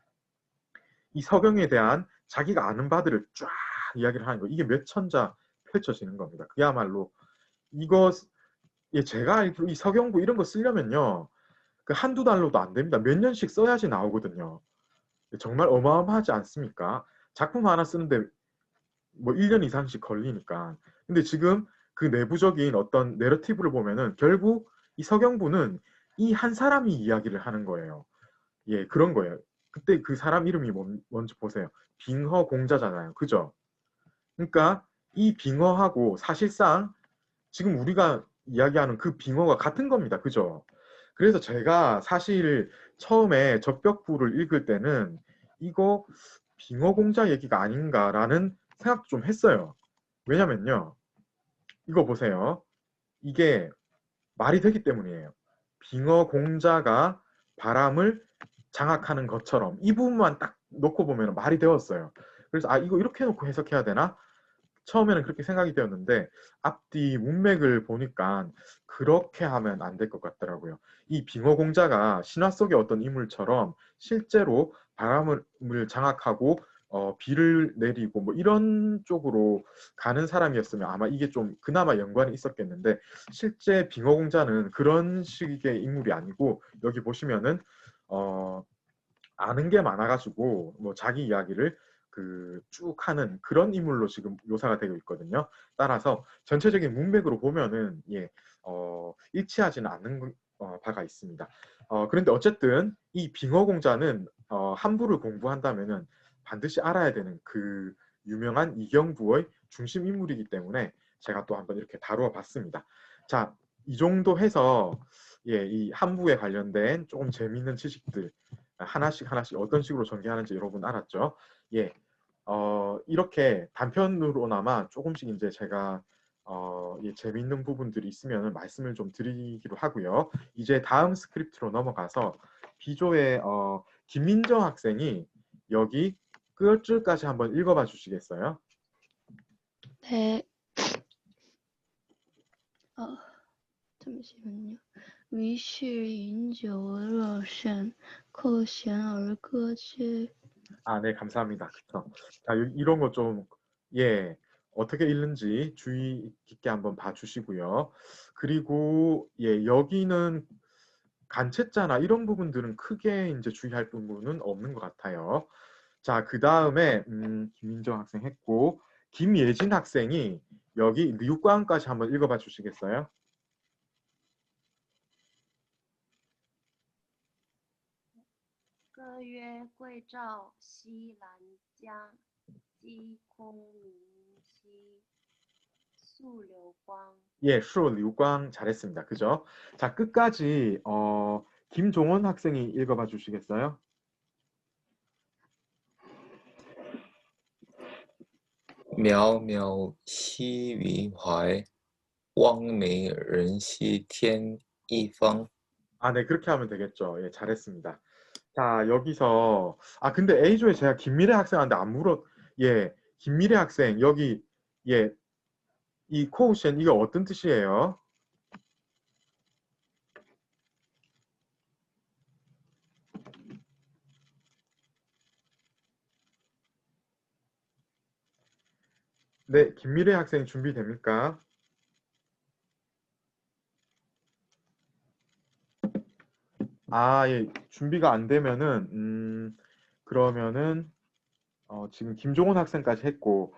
이 서경에 대한 자기가 아는 바들을 쫙 이야기를 하는 거. 이게 몇 천자 펼쳐지는 겁니다. 그야말로 이거 제가 알기로 이 서경부 이런 거 쓰려면요. 그 한두 달로도 안 됩니다. 몇 년씩 써야지 나오거든요. 정말 어마어마하지 않습니까? 작품 하나 쓰는데 뭐 1년 이상씩 걸리니까. 근데 지금 그 내부적인 어떤 내러티브를 보면은 결국 이 서경부는 이 한 사람이 이야기를 하는 거예요. 예, 그런 거예요. 그때 그 사람 이름이 뭔지 보세요. 빙허공자잖아요. 그죠? 그러니까 이 빙허하고 사실상 지금 우리가 이야기하는 그 빙허가 같은 겁니다. 그죠? 그래서 제가 사실 처음에 적벽부를 읽을 때는 이거 빙허공자 얘기가 아닌가라는 생각도 좀 했어요. 왜냐면요. 이거 보세요. 이게 말이 되기 때문이에요. 빙허공자가 바람을 장악하는 것처럼 이 부분만 딱 놓고 보면 말이 되었어요. 그래서 이거 이렇게 놓고 해석해야 되나? 처음에는 그렇게 생각이 되었는데 앞뒤 문맥을 보니까 그렇게 하면 안 될 것 같더라고요. 이 빙어공자가 신화 속의 어떤 인물처럼 실제로 바람을 장악하고 비를 내리고 뭐 이런 쪽으로 가는 사람이었으면 아마 이게 좀 그나마 연관이 있었겠는데 실제 빙어공자는 그런 식의 인물이 아니고 여기 보시면은 아는 게 많아가지고 뭐 자기 이야기를 그 쭉 하는 그런 인물로 지금 묘사가 되고 있거든요. 따라서 전체적인 문맥으로 보면은 일치하지는 않는 바가 있습니다. 그런데 어쨌든 이 빙어공자는 한부를 공부한다면은 반드시 알아야 되는 그 유명한 이경부의 중심 인물이기 때문에 제가 또 한번 이렇게 다루어 봤습니다. 자, 이 정도 해서 이 한부에 관련된 조금 재미있는 지식들 하나씩 어떤 식으로 전개하는지 여러분 알았죠? 예, 이렇게 단편으로나마 조금씩 이제 제가 재미있는 부분들이 있으면 말씀을 좀 드리기로 하고요. 이제 다음 스크립트로 넘어가서 비조의 김민정 학생이 여기 끝줄까지 한번 읽어봐 주시겠어요? 네. 잠시만요. 于是饮酒乐甚，扣舷而歌之。 네, 감사합니다. 그쵸. 자, 이런 거 좀, 어떻게 읽는지 주의 깊게 한번 봐주시고요. 그리고, 여기는 간체자나 이런 부분들은 크게 이제 주의할 부분은 없는 것 같아요. 자, 그 다음에, 김민정 학생 했고, 김예진 학생이 여기 류광까지 한번 읽어봐 주시겠어요? 歌曰：桂棹西兰江，击空明兮溯流光。 류광 잘했습니다. 그죠? 자, 끝까지 김종원 학생이 읽어봐 주시겠어요? 渺渺兮云怀，望美人兮天一方。 네, 그렇게 하면 되겠죠. 예, 잘했습니다. 자, 여기서 근데 A조에 제가 김미래 학생한테 안 김미래 학생 여기 이 코오션 이거 어떤 뜻이에요? 네, 김미래 학생 준비됩니까? 준비가 안 되면은 그러면은 지금 김종원 학생까지 했고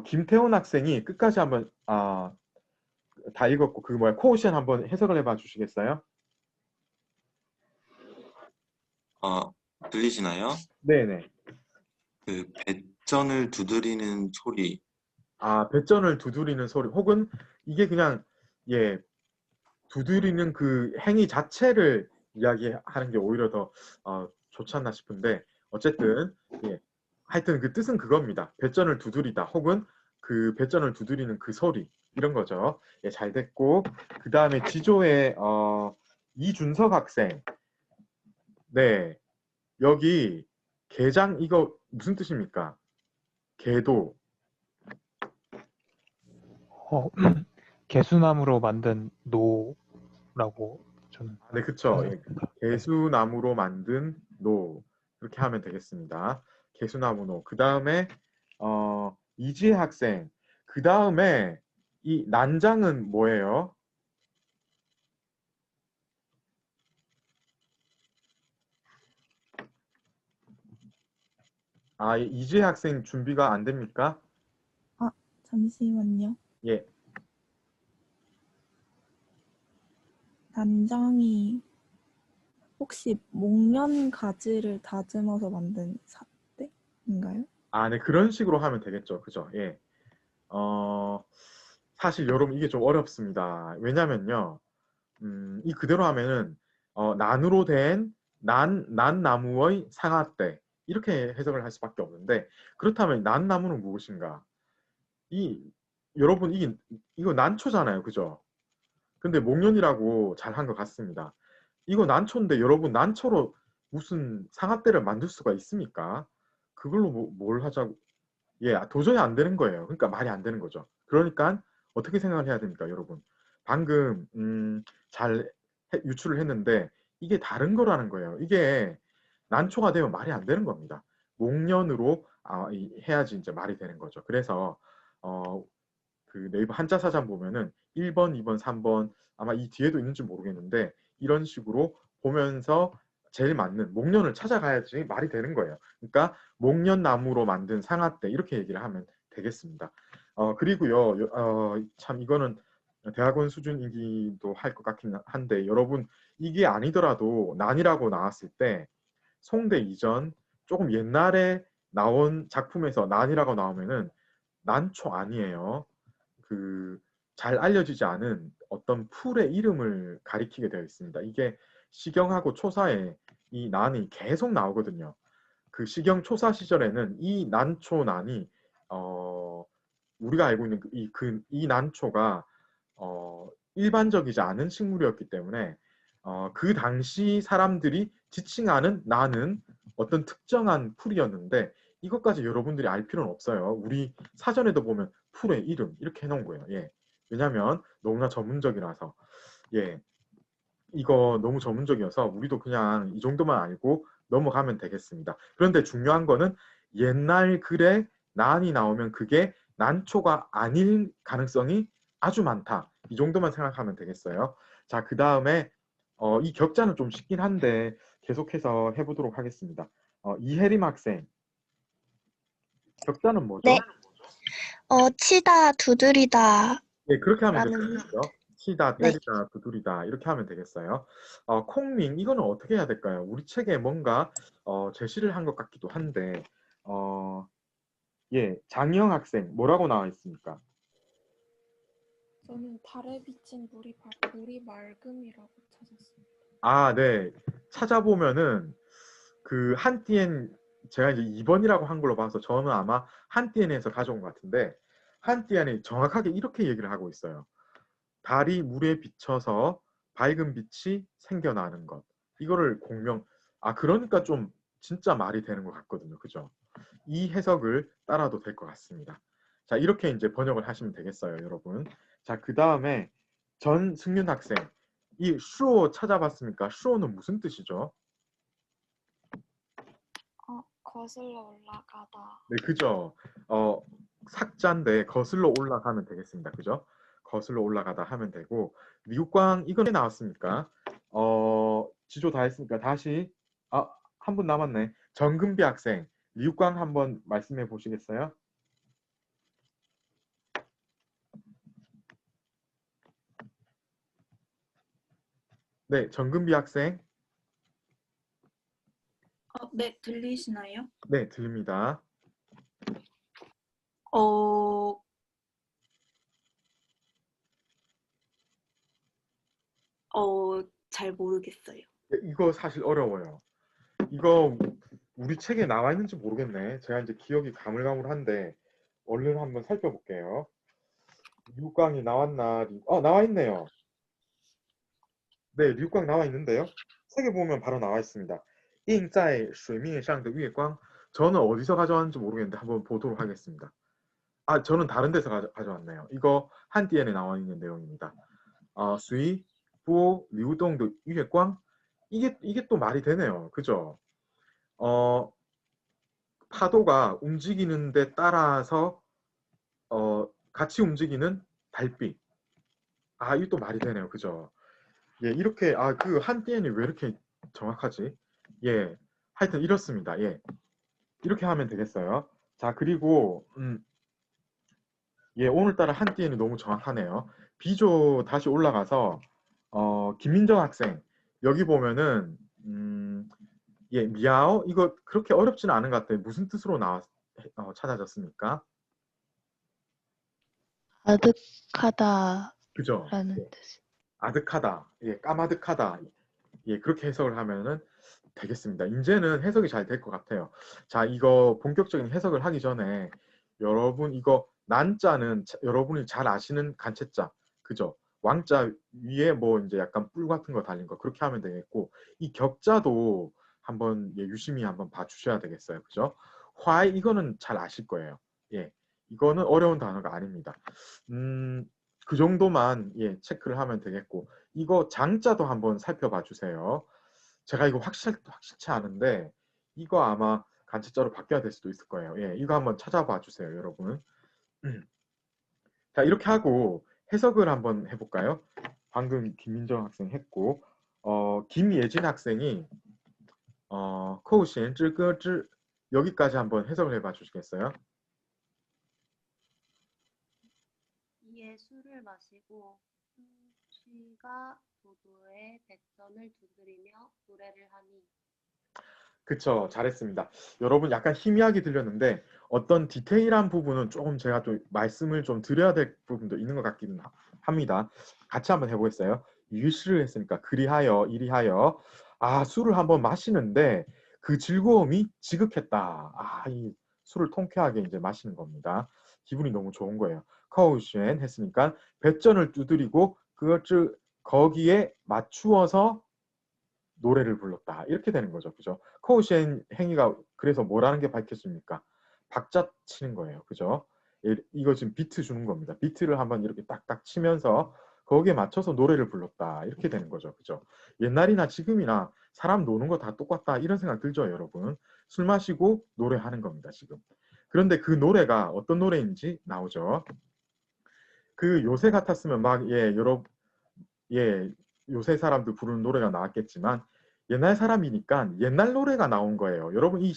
김태훈 학생이 끝까지 한번 다 읽었고 코오션 한번 해석을 해봐 주시겠어요? 들리시나요? 네네. 그 배전을 두드리는 소리. 배전을 두드리는 소리 혹은 이게 그냥 두드리는 그 행위 자체를 이야기하는 게 오히려 더 좋지 않나 싶은데 어쨌든 하여튼 그 뜻은 그겁니다. 배전을 두드리다 혹은 그 배전을 두드리는 그 소리 이런 거죠. 잘 됐고 그 다음에 지조의 이준석 학생 네 여기 개장 이거 무슨 뜻입니까? 개도 개수나무로 만든 노라고 저는 네, 그쵸. 개수나무로 만든 노 이렇게 하면 되겠습니다. 개수나무 노. 그 다음에 이지혜 학생. 그 다음에 이 난장은 뭐예요? 이지혜 학생 준비가 안 됩니까? 잠시만요. 예. 난장이 혹시 목련 가지를 다듬어서 만든 사태인가요? 네, 그런 식으로 하면 되겠죠. 그죠? 예. 사실 여러분 이게 좀 어렵습니다. 왜냐면요. 이 그대로 하면은 난으로 된 난나무의 상아떼 이렇게 해석을 할 수밖에 없는데 그렇다면 난나무는 무엇인가? 여러분 이거 난초잖아요. 그죠? 근데 목련이라고 잘 한 것 같습니다. 이거 난초인데 여러분 난초로 무슨 상아떼를 만들 수가 있습니까? 그걸로 뭘 하자고 예, 도저히 안 되는 거예요. 그러니까 말이 안 되는 거죠. 그러니까 어떻게 생각을 해야 됩니까, 여러분? 방금 잘 유출을 했는데 이게 다른 거라는 거예요. 이게 난초가 되면 말이 안 되는 겁니다. 목련으로 해야지 이제 말이 되는 거죠. 그래서 그 네이버 한자 사전 보면은 1번, 2번, 3번 아마 이 뒤에도 있는지 모르겠는데 이런 식으로 보면서 제일 맞는 목련을 찾아가야지 말이 되는 거예요. 그러니까 목련나무로 만든 상아떼 이렇게 얘기를 하면 되겠습니다. 그리고요, 참 이거는 대학원 수준이기도 할 것 같긴 한데 여러분 이게 아니더라도 난이라고 나왔을 때 송대 이전 조금 옛날에 나온 작품에서 난이라고 나오면은 난초 아니에요. 그 잘 알려지지 않은 어떤 풀의 이름을 가리키게 되어 있습니다. 이게 시경하고 초사에 이 난이 계속 나오거든요. 그 시경 초사 시절에는 이 난초 난이 우리가 알고 있는 이 난초가 일반적이지 않은 식물이었기 때문에 그 당시 사람들이 지칭하는 난은 어떤 특정한 풀이었는데 이것까지 여러분들이 알 필요는 없어요. 우리 사전에도 보면 풀의 이름 이렇게 해놓은 거예요. 예. 왜냐하면 너무나 전문적이라서. 예. 이거 너무 전문적이어서 우리도 그냥 이 정도만 알고 넘어가면 되겠습니다. 그런데 중요한 거는 옛날 글에 난이 나오면 그게 난초가 아닐 가능성이 아주 많다. 이 정도만 생각하면 되겠어요. 자, 그 다음에 이 격자는 좀 쉽긴 한데 계속해서 해보도록 하겠습니다. 이혜림 학생, 격자는 뭐죠? 네. 치다, 두드리다. 네, 그렇게 하면 라는 되겠죠. 치다, 네. 때리다, 두드리다 이렇게 하면 되겠어요. 콩밍 이거는 어떻게 해야 될까요? 우리 책에 뭔가 제시를 한 것 같기도 한데 예, 장희영 학생 뭐라고 나와 있습니까? 저는 달에 비친 물이 맑음이라고 찾았습니다. 아, 네. 찾아보면은 그 한띠엔 제가 이제 2번이라고 한 걸로 봐서 저는 아마 한띠엔에서 가져온 것 같은데 한띠엔이 정확하게 이렇게 얘기를 하고 있어요. 달이 물에 비쳐서 밝은 빛이 생겨나는 것. 이거를 공명. 그러니까 좀 진짜 말이 되는 것 같거든요. 그죠? 이 해석을 따라도 될 것 같습니다. 자, 이렇게 이제 번역을 하시면 되겠어요, 여러분. 자, 그 다음에 전승윤 학생. 이 슈오 찾아봤습니까? 슈오는 무슨 뜻이죠? 거슬러 올라가다. 네, 그죠. 삭자인데 거슬러 올라가면 되겠습니다. 그죠? 거슬러 올라가다 하면 되고 미국광 이건 나왔습니까? 지조 다 했으니까 다시 한 분 남았네. 정금비 학생 미국광 한번 말씀해 보시겠어요? 네, 정금비 학생. 네, 들리시나요? 네, 들립니다. 잘 모르겠어요. 네, 이거 사실 어려워요. 이거 우리 책에 나와 있는지 모르겠네. 제가 이제 기억이 가물가물한데 얼른 한번 살펴볼게요. 류광이 나왔나? 나와 있네요. 네, 류광 나와 있는데요. 책에 보면 바로 나와 있습니다. 映在水面上的月光. 저는 어디서 가져왔는지 모르겠는데 한번 보도록 하겠습니다. 저는 다른 데서 가져왔네요. 이거 한띠엔에 나와 있는 내용입니다. 水波流动的月光. 이게 또 말이 되네요. 그죠? 파도가 움직이는 데 따라서 같이 움직이는 달빛. 이게 또 말이 되네요. 그죠? 예, 이렇게 그 한띠엔이 왜 이렇게 정확하지? 예, 하여튼 이렇습니다. 예, 이렇게 하면 되겠어요. 자, 그리고 예, 오늘따라 한띠엔이 너무 정확하네요. 비조 다시 올라가서 김민정 학생 여기 보면은 예, 미야오 이거 그렇게 어렵지는 않은 것 같아요. 무슨 뜻으로 찾아졌습니까? 아득하다. 그죠? 라는 예. 뜻. 아득하다. 예, 까마득하다. 예, 그렇게 해석을 하면은 되겠습니다. 이제는 해석이 잘 될 것 같아요. 자, 이거 본격적인 해석을 하기 전에 여러분 이거 난자는 여러분이 잘 아시는 간체자, 그죠? 왕자 위에 뭐 이제 약간 뿔 같은 거 달린 거 그렇게 하면 되겠고 이 격자도 한번 유심히 한번 봐주셔야 되겠어요, 그죠? 화이 이거는 잘 아실 거예요. 예, 이거는 어려운 단어가 아닙니다. 그 정도만 예, 체크를 하면 되겠고, 이거 장자도 한번 살펴봐 주세요. 제가 이거 확실치 않은데 이거 아마 간체자로 바뀌어야 될 수도 있을 거예요. 예, 이거 한번 찾아봐 주세요, 여러분. 자, 이렇게 하고 해석을 한번 해볼까요? 방금 김민정 학생 했고, 김예진 학생이 코우신 쯔거쯔 여기까지 한번 해석을 해봐 주시겠어요? 이에 술을 마시고 씨가 도도의 배전을 두드리며 노래를 하니. 그쵸, 잘했습니다. 여러분 약간 희미하게 들렸는데 어떤 디테일한 부분은 조금 제가 좀 말씀을 좀 드려야 될 부분도 있는 것 같기는 합니다. 같이 한번 해보겠어요? 유시를 했으니까 그리하여 이리하여 술을 한번 마시는데 그 즐거움이 지극했다. 이 술을 통쾌하게 이제 마시는 겁니다. 기분이 너무 좋은 거예요. 커우쉔 했으니까 배전을 두드리고 그것을 거기에 맞추어서 노래를 불렀다. 이렇게 되는 거죠. 그죠? 커우쉔 행위가 그래서 뭐라는 게 밝혀집니까? 박자 치는 거예요. 그죠? 이거 지금 비트 주는 겁니다. 비트를 한번 이렇게 딱딱 치면서 거기에 맞춰서 노래를 불렀다. 이렇게 되는 거죠. 그죠? 옛날이나 지금이나 사람 노는 거 다 똑같다. 이런 생각 들죠, 여러분? 술 마시고 노래하는 겁니다, 지금. 그런데 그 노래가 어떤 노래인지 나오죠. 그 요새 같았으면 막 요새 사람들 부르는 노래가 나왔겠지만 옛날 사람이니까 옛날 노래가 나온 거예요. 여러분 이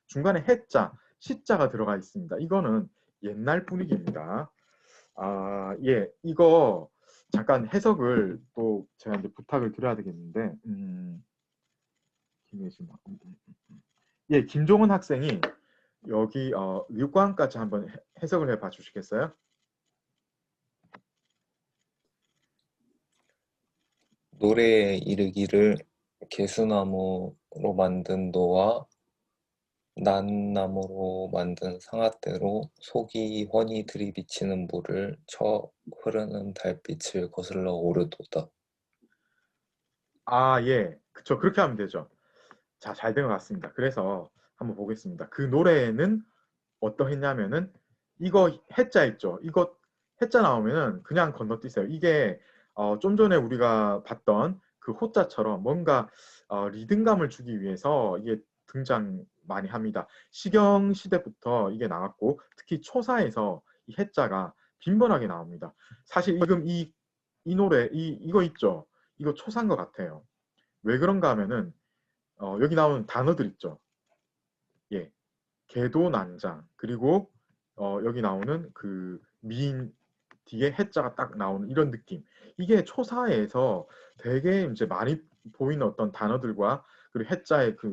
중간에 해자, 시자가 들어가 있습니다. 이거는 옛날 분위기입니다. 이거 잠깐 해석을 또 제가 이제 부탁을 드려야 되겠는데, 김종은 학생이 여기 육광까지 한번 해석을 해봐 주시겠어요? 노래에 이르기를 개수나무로 만든 노와 낫나무로 만든 상아대로 속이 훤히 들이비치는 물을 쳐 흐르는 달빛을 거슬러 오르도다. 예. 그쵸. 그렇게 하면 되죠. 자, 잘 된 것 같습니다. 그래서 한번 보겠습니다. 그 노래는 어떠했냐면은 이거 해자 있죠. 이거 해자 나오면은 그냥 건너뛰세요. 이게 좀 전에 우리가 봤던 그 호자처럼 뭔가 리듬감을 주기 위해서 이게 등장 많이 합니다. 시경 시대부터 이게 나왔고 특히 초사에서 이 해자가 빈번하게 나옵니다. 사실 지금 이 노래 이거 있죠. 이거 초사인 것 같아요. 왜 그런가 하면은 여기 나오는 단어들 있죠. 예, 개도난장 그리고 여기 나오는 그 미인 뒤에 해자가 딱 나오는 이런 느낌. 이게 초사에서 되게 이제 많이 보이는 어떤 단어들과 그리고 해자의 그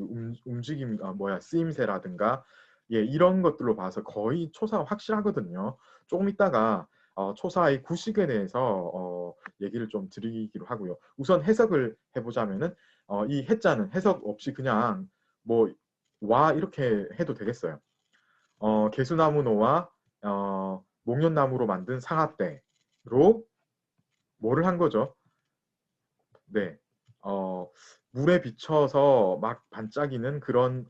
움직임, 쓰임새라든가 이런 것들로 봐서 거의 초사가 확실하거든요. 조금 있다가 초사의 구식에 대해서 얘기를 좀 드리기로 하고요. 우선 해석을 해보자면은 이 해자는 해석 없이 그냥 와 이렇게 해도 되겠어요. 개수나무노와 목련나무로 만든 상아대로 뭐를 한 거죠? 네, 물에 비춰서 막 반짝이는 그런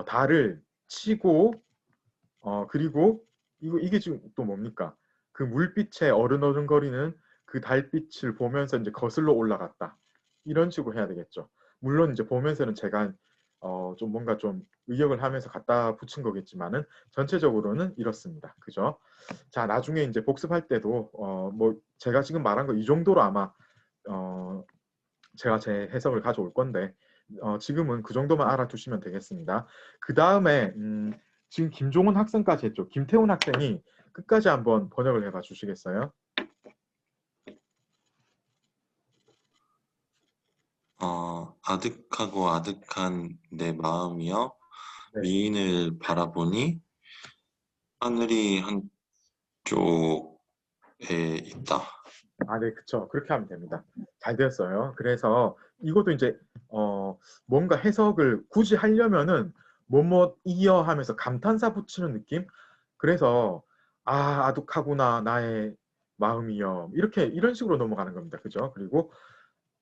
달을 치고 그리고 이게 지금 또 뭡니까? 그 물빛에 어른어른거리는 그 달빛을 보면서 이제 거슬러 올라갔다. 이런 식으로 해야 되겠죠. 물론 이제 보면서는 제가 좀 뭔가 좀 의역을 하면서 갖다 붙인 거겠지만은 전체적으로는 이렇습니다. 그죠? 자, 나중에 이제 복습할 때도 제가 지금 말한 거 이 정도로 아마 제가 제 해석을 가져올 건데 지금은 그 정도만 알아두시면 되겠습니다. 그 다음에 지금 김종훈 학생까지 했죠. 김태훈 학생이 끝까지 한번 번역을 해봐 주시겠어요? 아득하고 아득한 내 마음이여 네. 미인을 바라보니 하늘이 한쪽에 있다. 네, 그쵸. 그렇게 하면 됩니다. 잘 되었어요. 그래서 이것도 이제 뭔가 해석을 굳이 하려면은 뭐이여 하면서 감탄사 붙이는 느낌? 그래서 아득하구나 나의 마음이여 이런 식으로 넘어가는 겁니다. 그죠? 그리고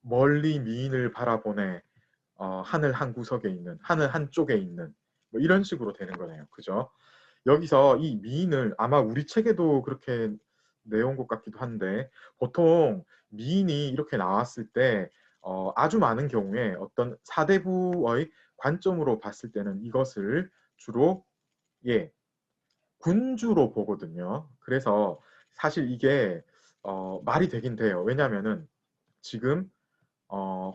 멀리 미인을 바라보네 하늘 한 구석에 있는 하늘 한쪽에 있는 이런 식으로 되는 거네요. 그죠? 여기서 이 미인을 아마 우리 책에도 그렇게 내온 것 같기도 한데 보통 미인이 이렇게 나왔을 때 아주 많은 경우에 어떤 사대부의 관점으로 봤을 때는 이것을 주로 예, 군주로 보거든요. 그래서 사실 이게 말이 되긴 돼요. 왜냐하면은 지금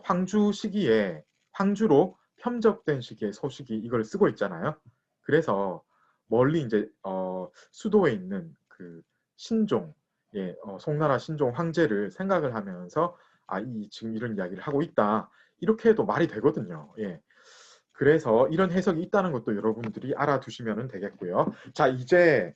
황주 시기에 황주로 편적된 시기의 소식이 이걸 쓰고 있잖아요. 그래서 멀리 이제 수도에 있는 그 신종, 예, 송나라 신종 황제를 생각을 하면서 지금 이런 이야기를 하고 있다. 이렇게 해도 말이 되거든요. 예. 그래서 이런 해석이 있다는 것도 여러분들이 알아두시면 되겠고요. 자, 이제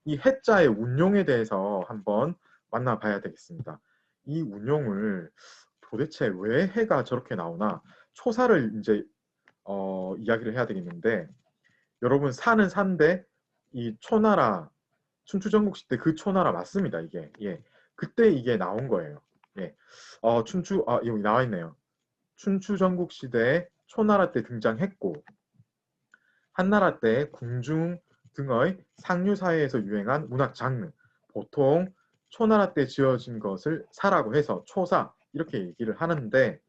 이 해자의 운용에 대해서 한번 만나봐야 되겠습니다. 이 운용을 도대체 왜 해가 저렇게 나오나 초사를 이제 이야기를 해야 되겠는데 여러분 사는 산데 이 초나라 춘추전국시 때 그 초나라 맞습니다. 이게 예 그때 이게 나온 거예요. 예 여기 나와 있네요. 춘추전국시대에 초나라 때 등장했고 한나라 때 궁중 등의 상류 사회에서 유행한 문학 장르 보통 초나라 때 지어진 것을 사라고 해서 초사 이렇게 얘기를 하는데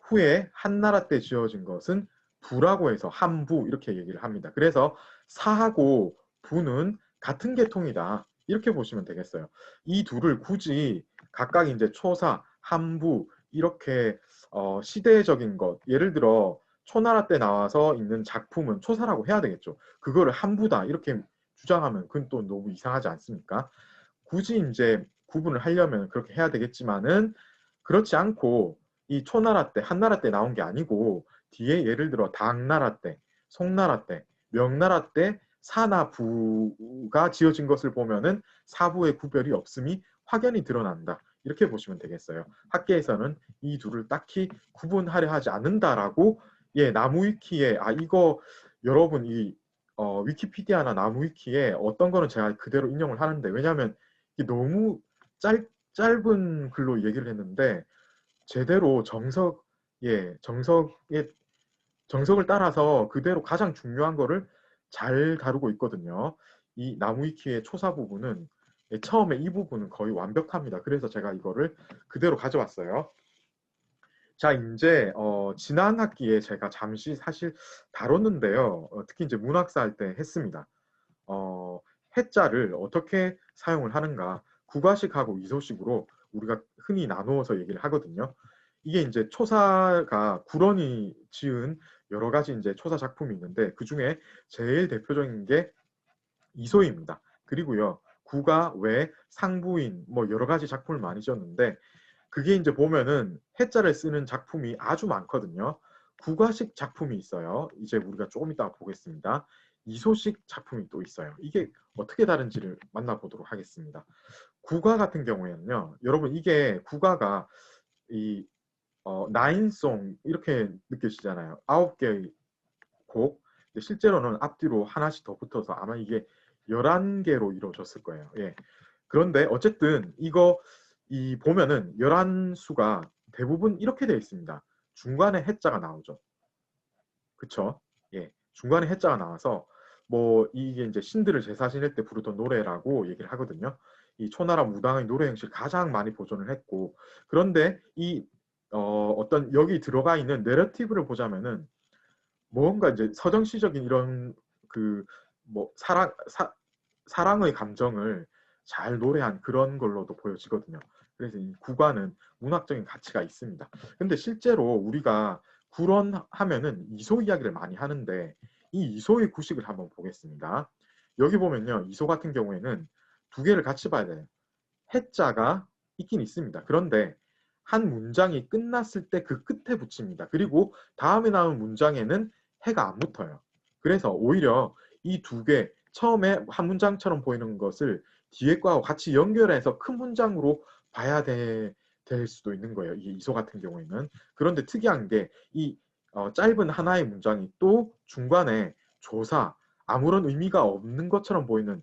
후에 한나라 때 지어진 것은 부라고 해서 한부 이렇게 얘기를 합니다. 그래서 사하고 부는 같은 계통이다. 이렇게 보시면 되겠어요. 이 둘을 굳이 각각 이제 초사, 한부 이렇게 시대적인 것, 예를 들어 초나라 때 나와서 있는 작품은 초사라고 해야 되겠죠. 그거를 한부다 이렇게 주장하면 그건 또 너무 이상하지 않습니까? 굳이 이제 구분을 하려면 그렇게 해야 되겠지만은 그렇지 않고 이 초나라 때, 한나라 때 나온 게 아니고 뒤에 예를 들어 당나라 때, 송나라 때, 명나라 때 사나부가 지어진 것을 보면은 사부의 구별이 없음이 확연히 드러난다. 이렇게 보시면 되겠어요. 학계에서는 이 둘을 딱히 구분하려 하지 않는다라고 예, 나무위키에 이거 여러분 이 위키피디아나 나무위키에 어떤 거는 제가 그대로 인용을 하는데 왜냐하면 이게 너무 짧은 글로 얘기를 했는데 제대로 정석을 따라서 그대로 가장 중요한 거를 잘 다루고 있거든요. 이 나무위키의 초사 부분은 처음에 이 부분은 거의 완벽합니다. 그래서 제가 이거를 그대로 가져왔어요. 자, 이제 지난 학기에 제가 잠시 사실 다뤘는데요. 특히 이제 문학사 할 때 했습니다. 해자를 어떻게 사용을 하는가? 국가식하고 이소식으로 우리가 흔히 나누어서 얘기를 하거든요. 이게 이제 초사가 구런이 지은 여러 가지 이제 초사 작품이 있는데 그 중에 제일 대표적인 게 이소입니다. 그리고요, 구가, 외, 상부인 뭐 여러 가지 작품을 많이 지었는데 그게 이제 보면은 해자를 쓰는 작품이 아주 많거든요. 국가식 작품이 있어요. 이제 우리가 조금 이따 보겠습니다. 이소식 작품이 또 있어요. 이게 어떻게 다른지를 만나보도록 하겠습니다. 국가 같은 경우에는요, 여러분 이게 국가가 이 나인송 이렇게 느껴지잖아요. 9개의 곡. 실제로는 앞뒤로 하나씩 더 붙어서 아마 이게 11개로 이루어졌을 거예요. 예. 그런데 어쨌든 이거 보면은 11수가 대부분 이렇게 되어 있습니다. 중간에 해자가 나오죠. 그쵸? 예. 중간에 해자가 나와서 뭐 이게 이제 신들을 제사 지낼 때 부르던 노래라고 얘기를 하거든요. 이 초나라 무당의 노래 형식을 가장 많이 보존을 했고 그런데 이 어떤 여기 들어가 있는 내러티브를 보자면은 뭔가 이제 서정시적인 이런 그 뭐 사랑의 감정을 잘 노래한 그런 걸로도 보여지거든요. 그래서 이 구가는 문학적인 가치가 있습니다. 근데 실제로 우리가 구런하면은 이소 이야기를 많이 하는데 이 이소의 구식을 한번 보겠습니다. 여기 보면요. 이소 같은 경우에는 두 개를 같이 봐야 돼요. 해자가 있긴 있습니다. 그런데 한 문장이 끝났을 때 그 끝에 붙입니다. 그리고 다음에 나온 문장에는 해가 안 붙어요. 그래서 오히려 이 두 개, 처음에 한 문장처럼 보이는 것을 뒤에 거하고 같이 연결해서 큰 문장으로 봐야 될 수도 있는 거예요. 이게 이소 같은 경우에는. 그런데 특이한 게 이 짧은 하나의 문장이 또 중간에 조사, 아무런 의미가 없는 것처럼 보이는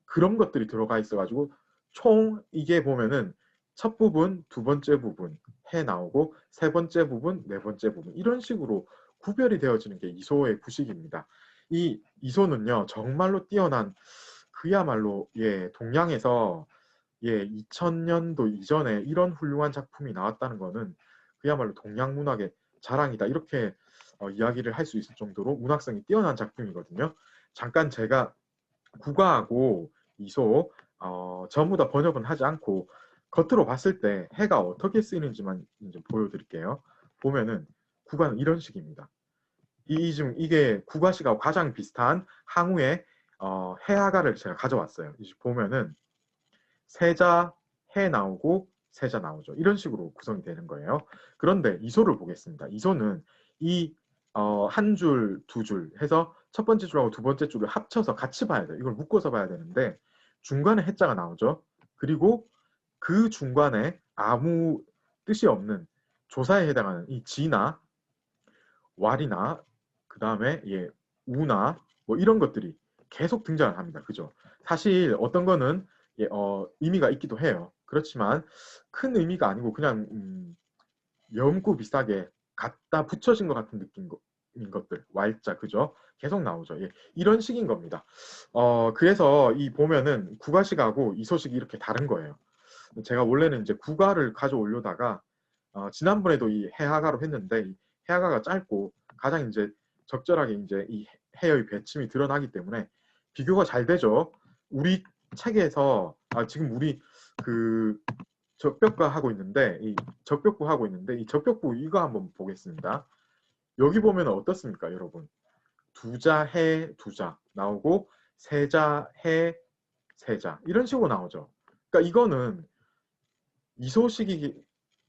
그런 것들이 들어가 있어가지고 총 이게 보면은 첫 부분, 두 번째 부분 해 나오고 세 번째 부분, 네 번째 부분 이런 식으로 구별이 되어지는 게 이소의 구식입니다. 이 이소는요 정말로 뛰어난 그야말로 예 동양에서 예 2000년도 이전에 이런 훌륭한 작품이 나왔다는 거는 그야말로 동양 문학의 자랑이다 이렇게 이야기를 할 수 있을 정도로 문학성이 뛰어난 작품이거든요. 잠깐 제가 국어하고 이소 전부 다 번역은 하지 않고 겉으로 봤을 때 해가 어떻게 쓰이는지만 이제 보여드릴게요. 보면은 국어는 이런 식입니다. 이게 국어식하고 가장 비슷한 항우의 해하가를 제가 가져왔어요. 이제 보면은 세자 해 나오고 세자 나오죠. 이런 식으로 구성이 되는 거예요. 그런데 이소를 보겠습니다. 이소는 이 한 줄, 두 줄 해서 첫 번째 줄하고 두 번째 줄을 합쳐서 같이 봐야 돼요. 이걸 묶어서 봐야 되는데 중간에 해자가 나오죠. 그리고 그 중간에 아무 뜻이 없는 조사에 해당하는 이 지나 왈이나 그 다음에 예, 우나 뭐 이런 것들이 계속 등장을 합니다. 그죠? 사실 어떤 거는 예, 의미가 있기도 해요. 그렇지만 큰 의미가 아니고 그냥 염구 비슷하게 갖다 붙여진 것 같은 느낌인 것들 왈자 그죠? 계속 나오죠. 예, 이런 식인 겁니다. 그래서 이 보면은 국어식하고 이소식이 이렇게 다른 거예요. 제가 원래는 이제 국어를 가져오려다가 지난번에도 이 해하가로 했는데 이 해하가가 짧고 가장 이제 적절하게 이제 이 해의 배침이 드러나기 때문에 비교가 잘 되죠. 우리 책에서 지금 우리 그 적벽과 하고 있는데 이 적벽부 하고 있는데 이 적벽부 이거 한번 보겠습니다. 여기 보면 어떻습니까, 여러분? 두자 해 두자 나오고 세자 해 세자 이런 식으로 나오죠. 그러니까 이거는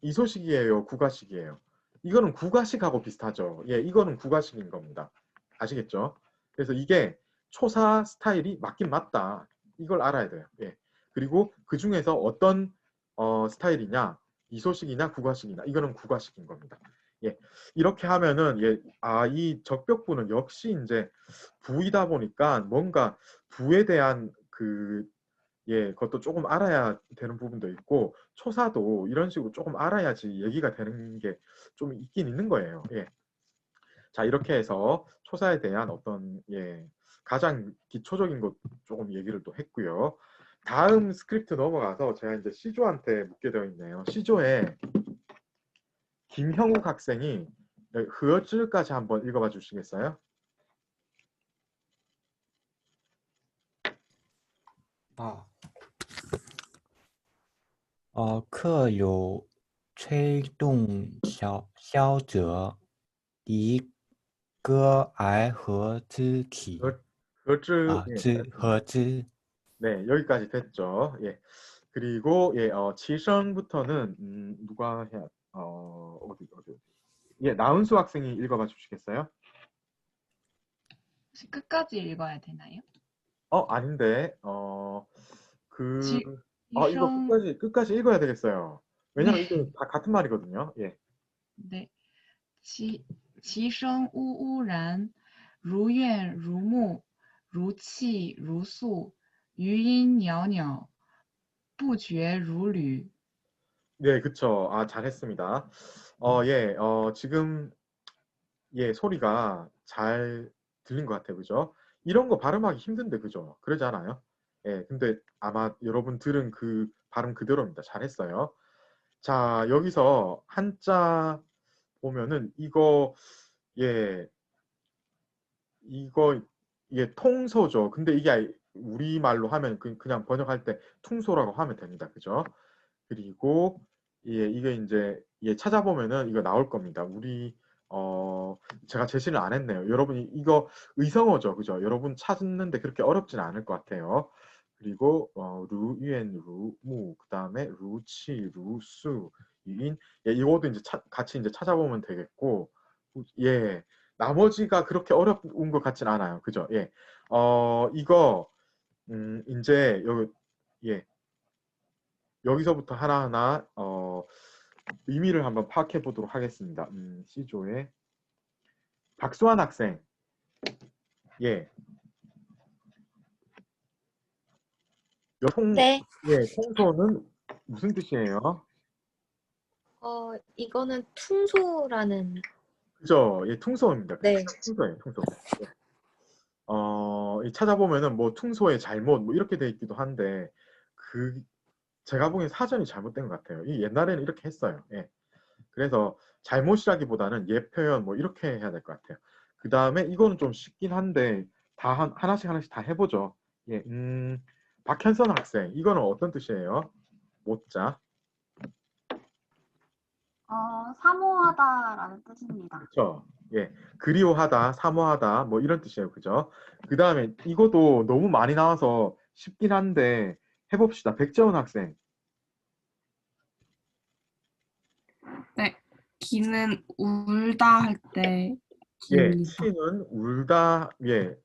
이소식이에요, 국어식이에요. 이거는 국어식하고 비슷하죠. 예, 이거는 국어식인 겁니다. 아시겠죠? 그래서 이게 초사 스타일이 맞긴 맞다. 이걸 알아야 돼요. 예. 그리고 그 중에서 어떤 스타일이냐, 이소식이냐, 국어식이냐, 이거는 국어식인 겁니다. 예, 이렇게 하면은 예, 이 적벽부는 역시 이제 부이다 보니까 뭔가 부에 대한 예, 그것도 조금 알아야 되는 부분도 있고 초사도 이런 식으로 조금 알아야지 얘기가 되는 게 좀 있긴 있는 거예요. 예. 자, 이렇게 해서 초사에 대한 어떤 예, 가장 기초적인 것 조금 얘기를 또 했고요. 다음 스크립트 넘어가서 제가 이제 시조한테 묻게 되어 있네요. 시조에 김형욱 학생이 흐어즈까지 한번 읽어봐 주시겠어요? 客有吹动箫者，离歌而和之体。 和之 네, 여기까지 됐죠. 예. 그리고 예, 치성부터는 누가 해야 어디. 예, 나은수 학생이 읽어봐 주시겠어요? 끝까지 읽어야 되나요? 아닌데. 이거 이성 끝까지 읽어야 되겠어요. 왜냐면 이게 다 같은 말이거든요. 예. 네. 其声呜呜然，如怨如慕，如泣如诉，余音袅袅，不绝如缕。 네, 그쵸. 잘했습니다. 예, 지금 예, 소리가 잘 들린 것 같아요. 그죠? 이런 거 발음하기 힘든데, 그죠? 그러지 않아요? 예, 근데 아마 여러분 들은 그 발음 그대로입니다. 잘했어요. 자, 여기서 한자 보면은 이거 예, 통소죠. 근데 이게 우리말로 하면 그냥 번역할 때 퉁소라고 하면 됩니다. 그죠? 그리고 예, 이게 이제 찾아보면은 이거 나올 겁니다. 제가 제시를 안 했네요. 여러분이 이거 의성어죠. 그죠? 여러분 찾는데 그렇게 어렵진 않을 것 같아요. 그리고 루, 유엔, 루, 무, 그 다음에 루치, 루수, 유인. 예, 이것도 이제 같이 이제 찾아보면 되겠고, 예, 나머지가 그렇게 어려운 것 같진 않아요. 그죠? 예, 이거 이제 여기서부터 하나하나 의미를 한번 파악해 보도록 하겠습니다. C조의 박수환 학생. 예. 네. 예, 통소는 무슨 뜻이에요? 이거는 퉁소라는. 그죠? 예, 퉁소입니다. 네. 퉁소예요, 퉁소. 예. 찾아보면은 뭐 퉁소의 잘못 뭐 이렇게 돼 있기도 한데 그 제가 보기엔 사전이 잘못된 것 같아요. 이 옛날에는 이렇게 했어요. 예. 그래서 잘못이라기보다는 예 표현 뭐 이렇게 해야 될 것 같아요. 그 다음에 이거는 좀 쉽긴 한데 다 하나씩 다 해보죠. 예, 박현선 학생 이거는 어떤 뜻이에요? 못자. 사모하다라는 뜻입니다. 그렇죠. 예, 그리워하다, 사모하다 뭐 이런 뜻이에요. 그죠? 그 다음에 이것도 너무 많이 나와서 쉽긴 한데 해봅시다. 백재원 학생. 네, 기는 울다 할 때 예, 기입니다. 치는 울다, 예,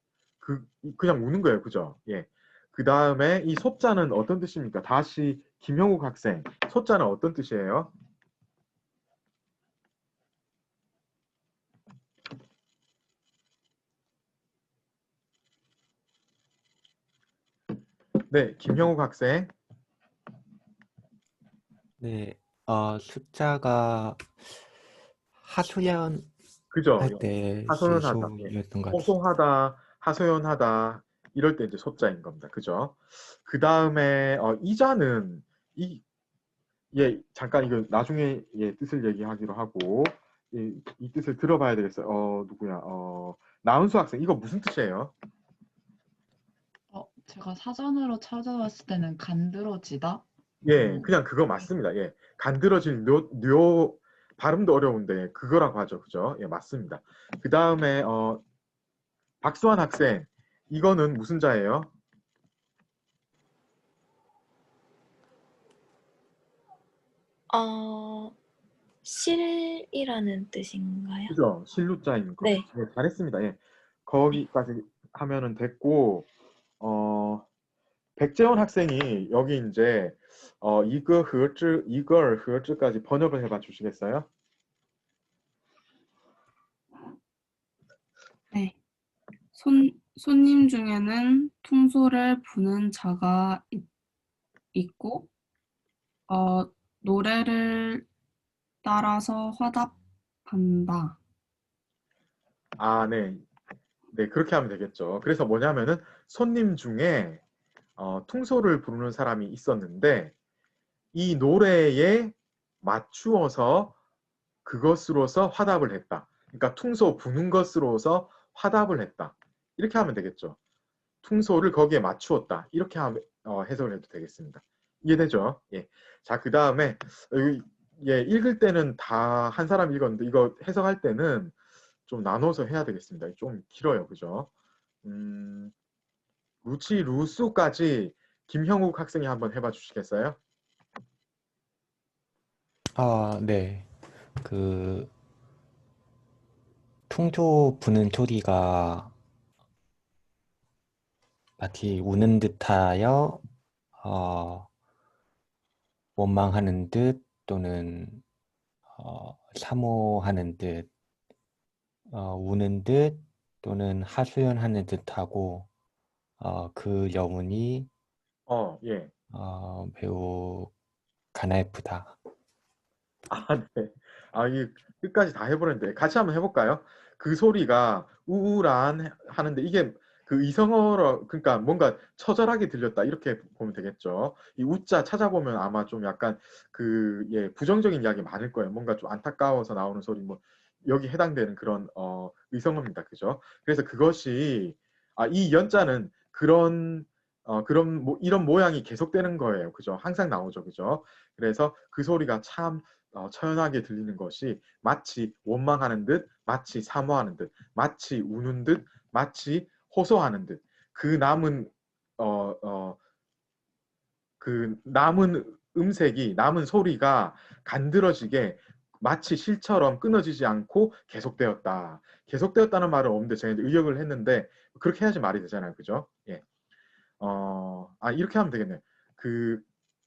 그냥 우는 거예요. 그죠? 예. 그 다음에 이 소자는 어떤 뜻입니까? 다시 김형욱 학생. 소자는 어떤 뜻이에요? 네, 김형욱 학생. 네, 숫자가 하소연 그죠? 할 때 하소연하다. 예. 실소였던 것 같아요. 호소하다, 하소연하다 이럴 때 이제 소자인 겁니다. 그죠? 그 다음에 이자는 잠깐 이거 나중에 뜻을 얘기하기로 하고 이 뜻을 들어봐야 되겠어요. 누구야? 나은수 학생 이거 무슨 뜻이에요? 제가 사전으로 찾아왔을 때는 간드러지다. 예, 그냥 그거 맞습니다. 예, 간드러질 발음도 어려운데 그거라고 하죠. 그죠? 예, 맞습니다. 그 다음에 박수환 학생 이거는 무슨 자예요? 실이라는 뜻인가요? 그죠? 실루자인 거. 네. 네, 잘했습니다. 예, 거기까지 하면은 됐고 백재원 학생이 여기 이제 이걸 허즈까지 번역을 해봐 주시겠어요? 네. 손님 중에는 퉁소를 부는 자가 있고, 노래를 따라서 화답한다. 아, 네. 네, 그렇게 하면 되겠죠. 그래서 뭐냐면은 손님 중에 퉁소를 부르는 사람이 있었는데 이 노래에 맞추어서 그것으로서 화답을 했다. 그러니까 퉁소 부는 것으로서 화답을 했다. 이렇게 하면 되겠죠. 퉁소를 거기에 맞추었다. 이렇게 해석을 해도 되겠습니다. 이해되죠? 예. 자, 그 다음에 읽을 때는 다 한 사람 읽었는데 이거 해석할 때는 좀 나눠서 해야 되겠습니다. 좀 길어요. 그죠? 루치, 루수까지 김형욱 학생이 한번 해봐 주시겠어요? 네. 퉁소 부는 소리가 마치 우는 듯하여 원망하는 듯 또는 사모하는 듯 우는 듯 또는 하소연하는 듯하고 그 여운이 예. 매우 가냘프다. 네. 이 끝까지 다 해보는데 같이 한번 해볼까요? 그 소리가 우울한 하는데 이게 그 이성어로 그러니까 뭔가 처절하게 들렸다 이렇게 보면 되겠죠. 이 우자 찾아보면 아마 좀 약간 부정적인 이야기 많을 거예요. 뭔가 좀 안타까워서 나오는 소리 뭐 여기 해당되는 그런 의성어입니다. 그죠? 그래서 그것이 이 연자는 그런 이런 모양이 계속되는 거예요. 그죠? 항상 나오죠. 그죠? 그래서 그 소리가 참 처연하게 들리는 것이 마치 원망하는 듯, 마치 사모하는 듯, 마치 우는 듯, 마치 호소하는 듯. 그 남은 음색이, 남은 소리가 간드러지게 마치 실처럼 끊어지지 않고 계속되었다. 계속되었다는 말은 없는데 제가 이제 의역을 했는데 그렇게 해야지 말이 되잖아요. 그죠? 예. 이렇게 하면 되겠네요. 그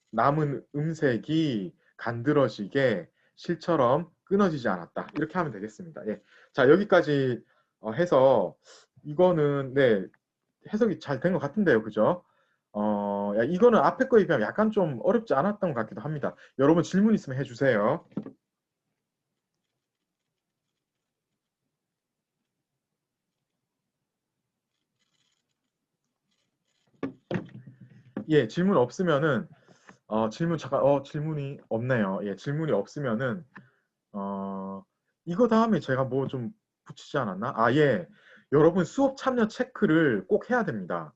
남은 음색이 간드러지게 실처럼 끊어지지 않았다. 이렇게 하면 되겠습니다. 예. 자, 여기까지 해서 이거는 네, 해석이 잘 된 것 같은데요. 그죠? 이거는 앞에 거에 비하면 약간 좀 어렵지 않았던 것 같기도 합니다. 여러분 질문 있으면 해주세요. 예, 질문 없으면은 질문 잠깐 질문이 없네요. 예, 질문이 없으면은 이거 다음에 제가 뭐 좀 붙이지 않았나? 아, 예. 여러분 수업 참여 체크를 꼭 해야 됩니다.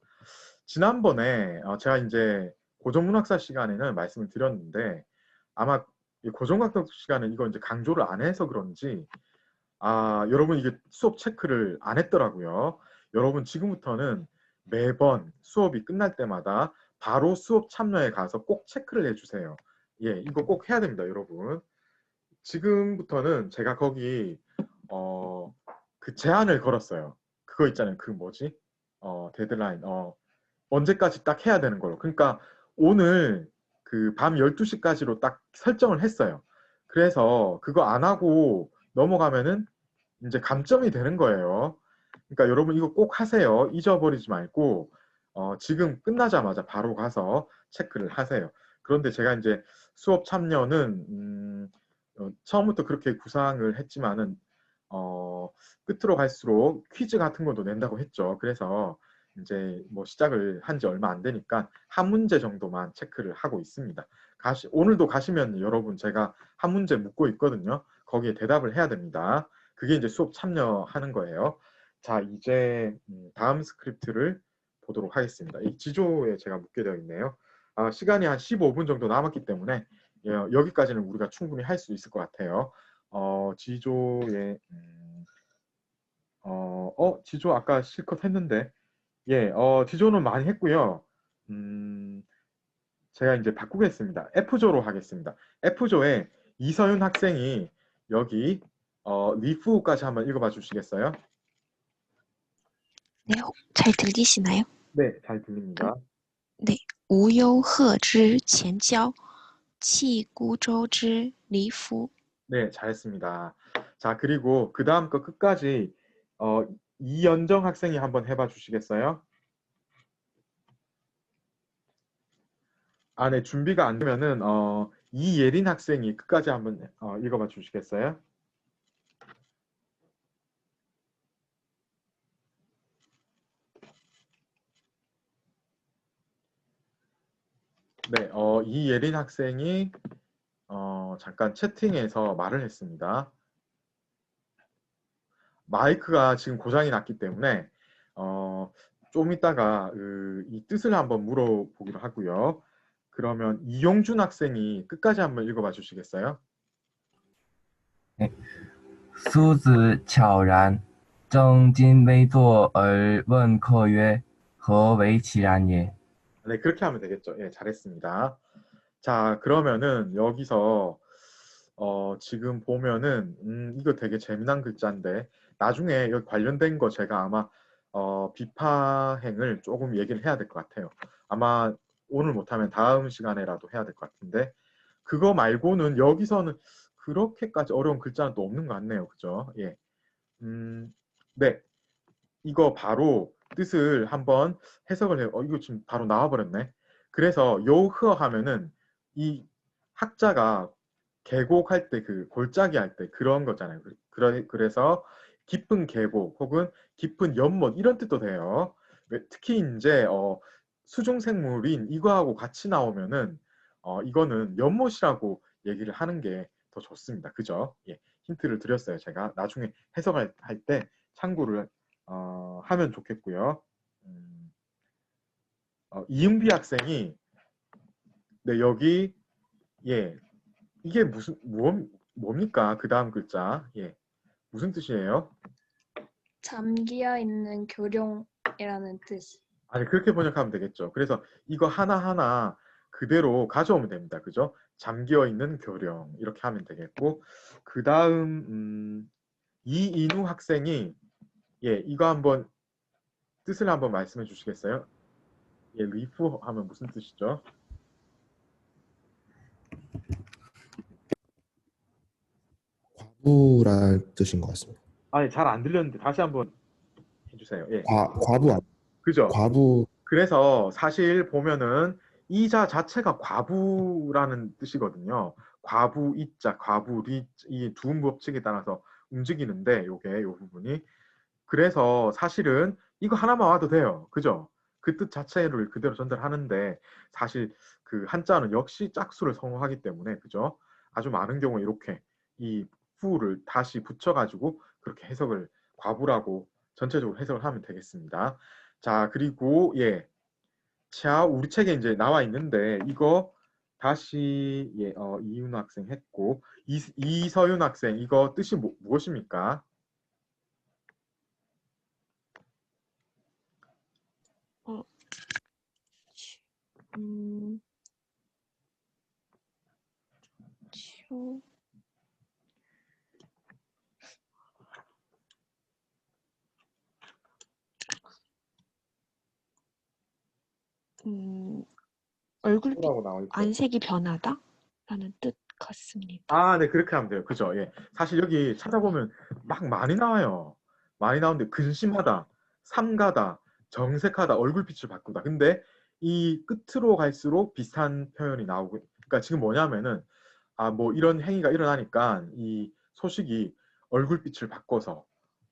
지난번에 제가 이제 고전문학사 시간에는 말씀을 드렸는데 아마 이 고전문학사 시간에 이거 이제 강조를 안 해서 그런지 여러분 이게 수업 체크를 안 했더라고요. 여러분 지금부터는 매번 수업이 끝날 때마다 바로 수업 참여에 가서 꼭 체크를 해주세요. 예, 이거 꼭 해야 됩니다, 여러분. 지금부터는 제가 거기 그 제한을 걸었어요. 그거 있잖아요. 그 뭐지? 데드라인. 언제까지 딱 해야 되는 걸로. 그러니까 오늘 그 밤 12시까지로 딱 설정을 했어요. 그래서 그거 안 하고 넘어가면은 이제 감점이 되는 거예요. 그러니까 여러분 이거 꼭 하세요. 잊어버리지 말고 지금 끝나자마자 바로 가서 체크를 하세요. 그런데 제가 이제 수업 참여는 처음부터 그렇게 구상을 했지만은 끝으로 갈수록 퀴즈 같은 것도 낸다고 했죠. 그래서 이제 뭐 시작을 한 지 얼마 안 되니까 한 문제 정도만 체크를 하고 있습니다. 오늘도 가시면 여러분 제가 한 문제 묻고 있거든요. 거기에 대답을 해야 됩니다. 그게 이제 수업 참여하는 거예요. 자, 이제 다음 스크립트를 보도록 하겠습니다. 이 지조에 제가 묻게 되어 있네요. 시간이 한 15분 정도 남았기 때문에 여기까지는 우리가 충분히 할 수 있을 것 같아요. 지조에 지조 아까 실컷 했는데 예, 지조는 많이 했고요. 제가 이제 바꾸겠습니다. F조로 하겠습니다. F조에 이서윤 학생이 여기 리프까지 한번 읽어봐 주시겠어요? 네, 잘 들리시나요? 네, 잘 들립니다. 네, 无忧贺之前交, 弃孤舟之离夫. 네, 잘했습니다. 자, 그리고 그 다음 거 끝까지 이연정 학생이 한번 해봐 주시겠어요? 네, 준비가 안 되면은 이예린 학생이 끝까지 한번 읽어봐 주시겠어요? 네, 이예린 학생이 잠깐 채팅에서 말을 했습니다. 마이크가 지금 고장이 났기 때문에 좀 이따가 이 뜻을 한번 물어보기로 하고요. 그러면 이용준 학생이 끝까지 한번 읽어봐 주시겠어요? 네. 苏子悄然正襟危坐而问客曰何为其然也 네, 그렇게 하면 되겠죠. 예, 잘했습니다. 자, 그러면은 여기서 지금 보면은 이거 되게 재미난 글자인데 나중에 여기 관련된 거 제가 아마 비파행을 조금 얘기를 해야 될 것 같아요. 아마 오늘 못하면 다음 시간에라도 해야 될 것 같은데 그거 말고는 여기서는 그렇게까지 어려운 글자는 또 없는 것 같네요. 그죠? 예. 네. 이거 바로 뜻을 한번 해석을 해요. 이거 지금 바로 나와버렸네. 그래서 요흐어 하면은 이 학자가 계곡할 때 그 골짜기 할 때 그런 거잖아요. 그래서 깊은 계곡 혹은 깊은 연못 이런 뜻도 돼요. 특히 이제 수중생물인 이거하고 같이 나오면은 이거는 연못이라고 얘기를 하는 게 더 좋습니다. 그죠? 예, 힌트를 드렸어요. 제가 나중에 해석할 때 참고를 하면 좋겠고요. 이은비 학생이 네, 여기 예, 이게 뭡니까? 그 다음 글자 예, 무슨 뜻이에요? 잠기어 있는 교룡이라는 뜻이. 아니 그렇게 번역하면 되겠죠. 그래서 이거 하나하나 그대로 가져오면 됩니다. 그죠? 잠기어 있는 교령 이렇게 하면 되겠고 그 다음 이인우 학생이 예, 이거 한번 뜻을 한번 말씀해 주시겠어요? 예, 리프 하면 무슨 뜻이죠? 과부라는 뜻인 것 같습니다. 아니 잘 안 들렸는데 다시 한번 해주세요. 예. 과부. 그죠? 과부. 그래서 사실 보면은 이자 자체가 과부라는 뜻이거든요. 과부 이자, 과부 리 이 두 법칙에 따라서 움직이는데 요게 요 부분이 그래서 사실은 이거 하나만 와도 돼요. 그죠? 그 뜻 자체를 그대로 전달하는데 사실 그 한자는 역시 짝수를 성공하기 때문에 그죠? 아주 많은 경우에 이렇게 이 후를 다시 붙여가지고 그렇게 해석을 과부라고 전체적으로 해석을 하면 되겠습니다. 자 그리고 예, 자 우리 책에 이제 나와 있는데 이거 다시 예, 이윤 학생 했고 이서윤 학생 이거 뜻이 무엇입니까? 초, 얼굴빛 라고 나와 있고. 안색이 변하다? 라는 뜻 같습니다. 아, 네, 그렇게 하면 돼요. 그죠? 예. 사실 여기 찾아보면 막 많이 나와요. 많이 나오는데 근심하다, 삼가다, 정색하다, 얼굴빛을 바꾸다. 근데 이 끝으로 갈수록 비슷한 표현이 나오고, 그러니까 지금 뭐냐면은 뭐 이런 행위가 일어나니까 이 소식이 얼굴빛을 바꿔서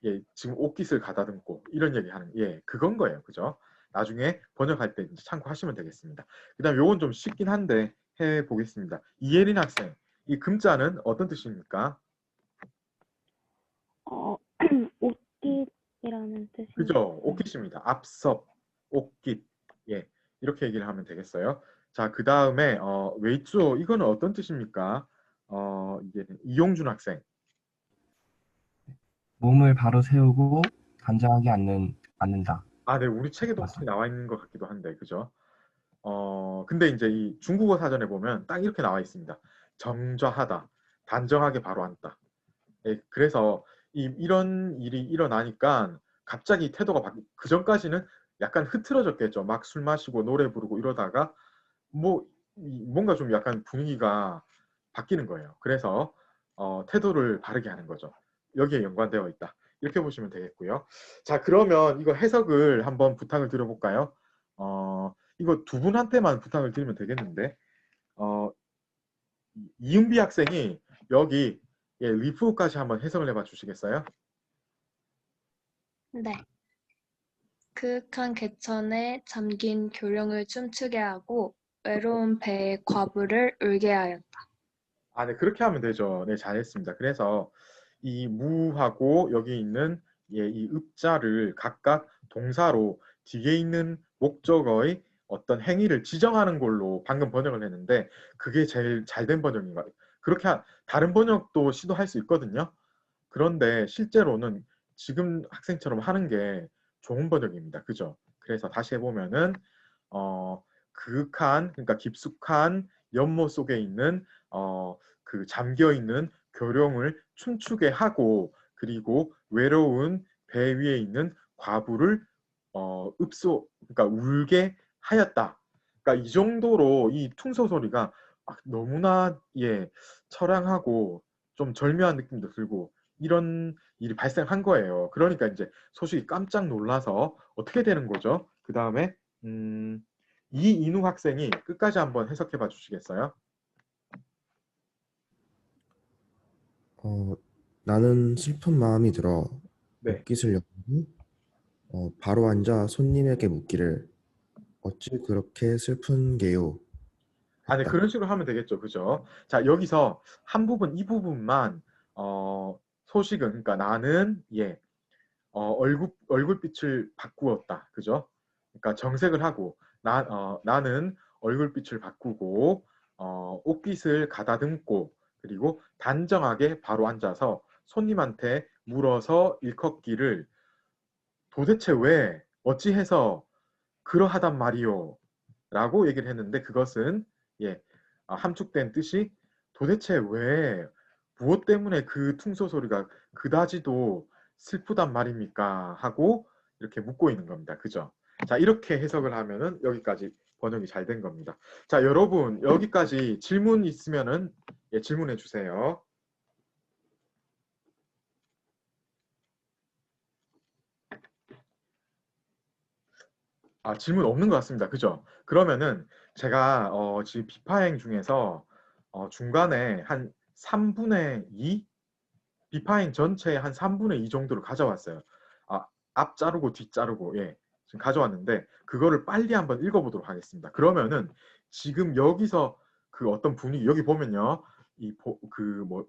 예, 지금 옷깃을 가다듬고 이런 얘기하는 예, 그건 거예요. 그죠? 나중에 번역할 때 이제 참고하시면 되겠습니다. 그다음 요건 좀 쉽긴 한데 해 보겠습니다. 이예린 학생, 이 금자는 어떤 뜻입니까? 옷깃이라는 뜻입니다. 그죠? 옷깃입니다. 앞섭, 옷깃. 예, 이렇게 얘기를 하면 되겠어요. 자, 그 다음에 웨이쭈 이거는 어떤 뜻입니까? 이게 이용준 학생. 몸을 바로 세우고 단정하게 앉는다. 아, 네, 우리 책에도 혹시 나와 있는 것 같기도 한데, 그죠? 근데 이제 이 중국어 사전에 보면 딱 이렇게 나와 있습니다. 정좌하다, 단정하게 바로 앉다. 예, 그래서 이런 일이 일어나니까 갑자기 태도가 그 전까지는 약간 흐트러졌겠죠. 막 술 마시고 노래 부르고 이러다가 뭔가 좀 약간 분위기가 바뀌는 거예요. 그래서 태도를 바르게 하는 거죠. 여기에 연관되어 있다. 이렇게 보시면 되겠고요. 자, 그러면 이거 해석을 한번 부탁을 드려볼까요? 이거 두 분한테만 부탁을 드리면 되겠는데 이은비 학생이 여기 예, 리프까지 한번 해석을 해봐 주시겠어요? 네. 그윽한 개천에 잠긴 교령을 춤추게 하고 외로운 배의 과부를 울게 하였다. 아, 네, 그렇게 하면 되죠. 네, 잘했습니다. 그래서 이 무하고 여기 있는 예, 이 읍자를 각각 동사로 뒤에 있는 목적어의 어떤 행위를 지정하는 걸로 방금 번역을 했는데 그게 제일 잘된 번역인 거예요. 그렇게 다른 번역도 시도할 수 있거든요. 그런데 실제로는 지금 학생처럼 하는 게 좋은 번역입니다. 그죠? 그래서 다시 해보면은 그윽한 그러니까 깊숙한 연못 속에 있는 그 잠겨 있는 교령을 춤추게 하고 그리고 외로운 배 위에 있는 과부를 그러니까 울게 하였다. 그러니까 이 정도로 이 퉁소 소리가 너무나 예 처량하고 좀 절묘한 느낌도 들고 이런 일이 발생한 거예요. 그러니까 이제 소식이 깜짝 놀라서 어떻게 되는 거죠? 그 다음에 이인우 학생이 끝까지 한번 해석해 봐 주시겠어요? 나는 슬픈 마음이 들어 네. 옷깃을 여고 바로 앉아 손님에게 묻기를 어찌 그렇게 슬픈 게요? 네, 그런 식으로 하면 되겠죠. 그죠? 자, 여기서 한 부분, 이 부분만 소식은 그러니까 나는 예 얼굴빛을 바꾸었다. 그죠? 그러니까 정색을 하고 나는 얼굴빛을 바꾸고 옷깃을 가다듬고 그리고 단정하게 바로 앉아서 손님한테 물어서 일컫기를 도대체 왜 어찌해서 그러하단 말이요 라고 얘기를 했는데 그것은 예 함축된 뜻이 도대체 왜 무엇 때문에 그 퉁소 소리가 그다지도 슬프단 말입니까 하고 이렇게 묻고 있는 겁니다. 그죠? 자, 이렇게 해석을 하면은 여기까지 번역이 잘 된 겁니다. 자, 여러분 여기까지 질문 있으면은 예, 질문해 주세요. 질문 없는 것 같습니다. 그죠? 그러면은 제가 지금 비파행 중에서 중간에 한 3분의 2? 비파행 전체의 한 3분의 2 정도를 가져왔어요. 앞 자르고 뒷 자르고 예. 지금 가져왔는데 그거를 빨리 한번 읽어보도록 하겠습니다. 그러면은 지금 여기서 그 어떤 분위기 여기 보면요,